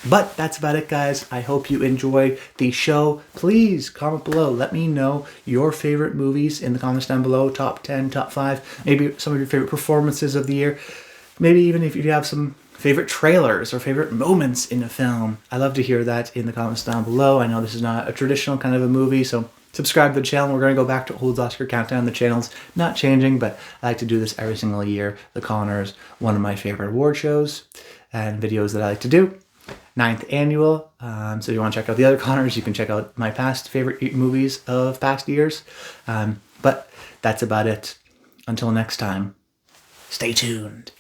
But that's about it, guys. I hope you enjoyed the show. Please comment below. Let me know your favorite movies in the comments down below. Top 10, top 5. Maybe some of your favorite performances of the year. Maybe even if you have some favorite trailers or favorite moments in a film. I love to hear that in the comments down below. I know this is not a traditional kind of a movie, so subscribe to the channel. We're going to go back to old Oscar Countdown. The channel's not changing, but I like to do this every single year. The Connors, one of my favorite award shows and videos that I like to do. 9th annual. So if you want to check out the other Connors, you can check out my past favorite movies of past years. But that's about it. Until next time, stay tuned.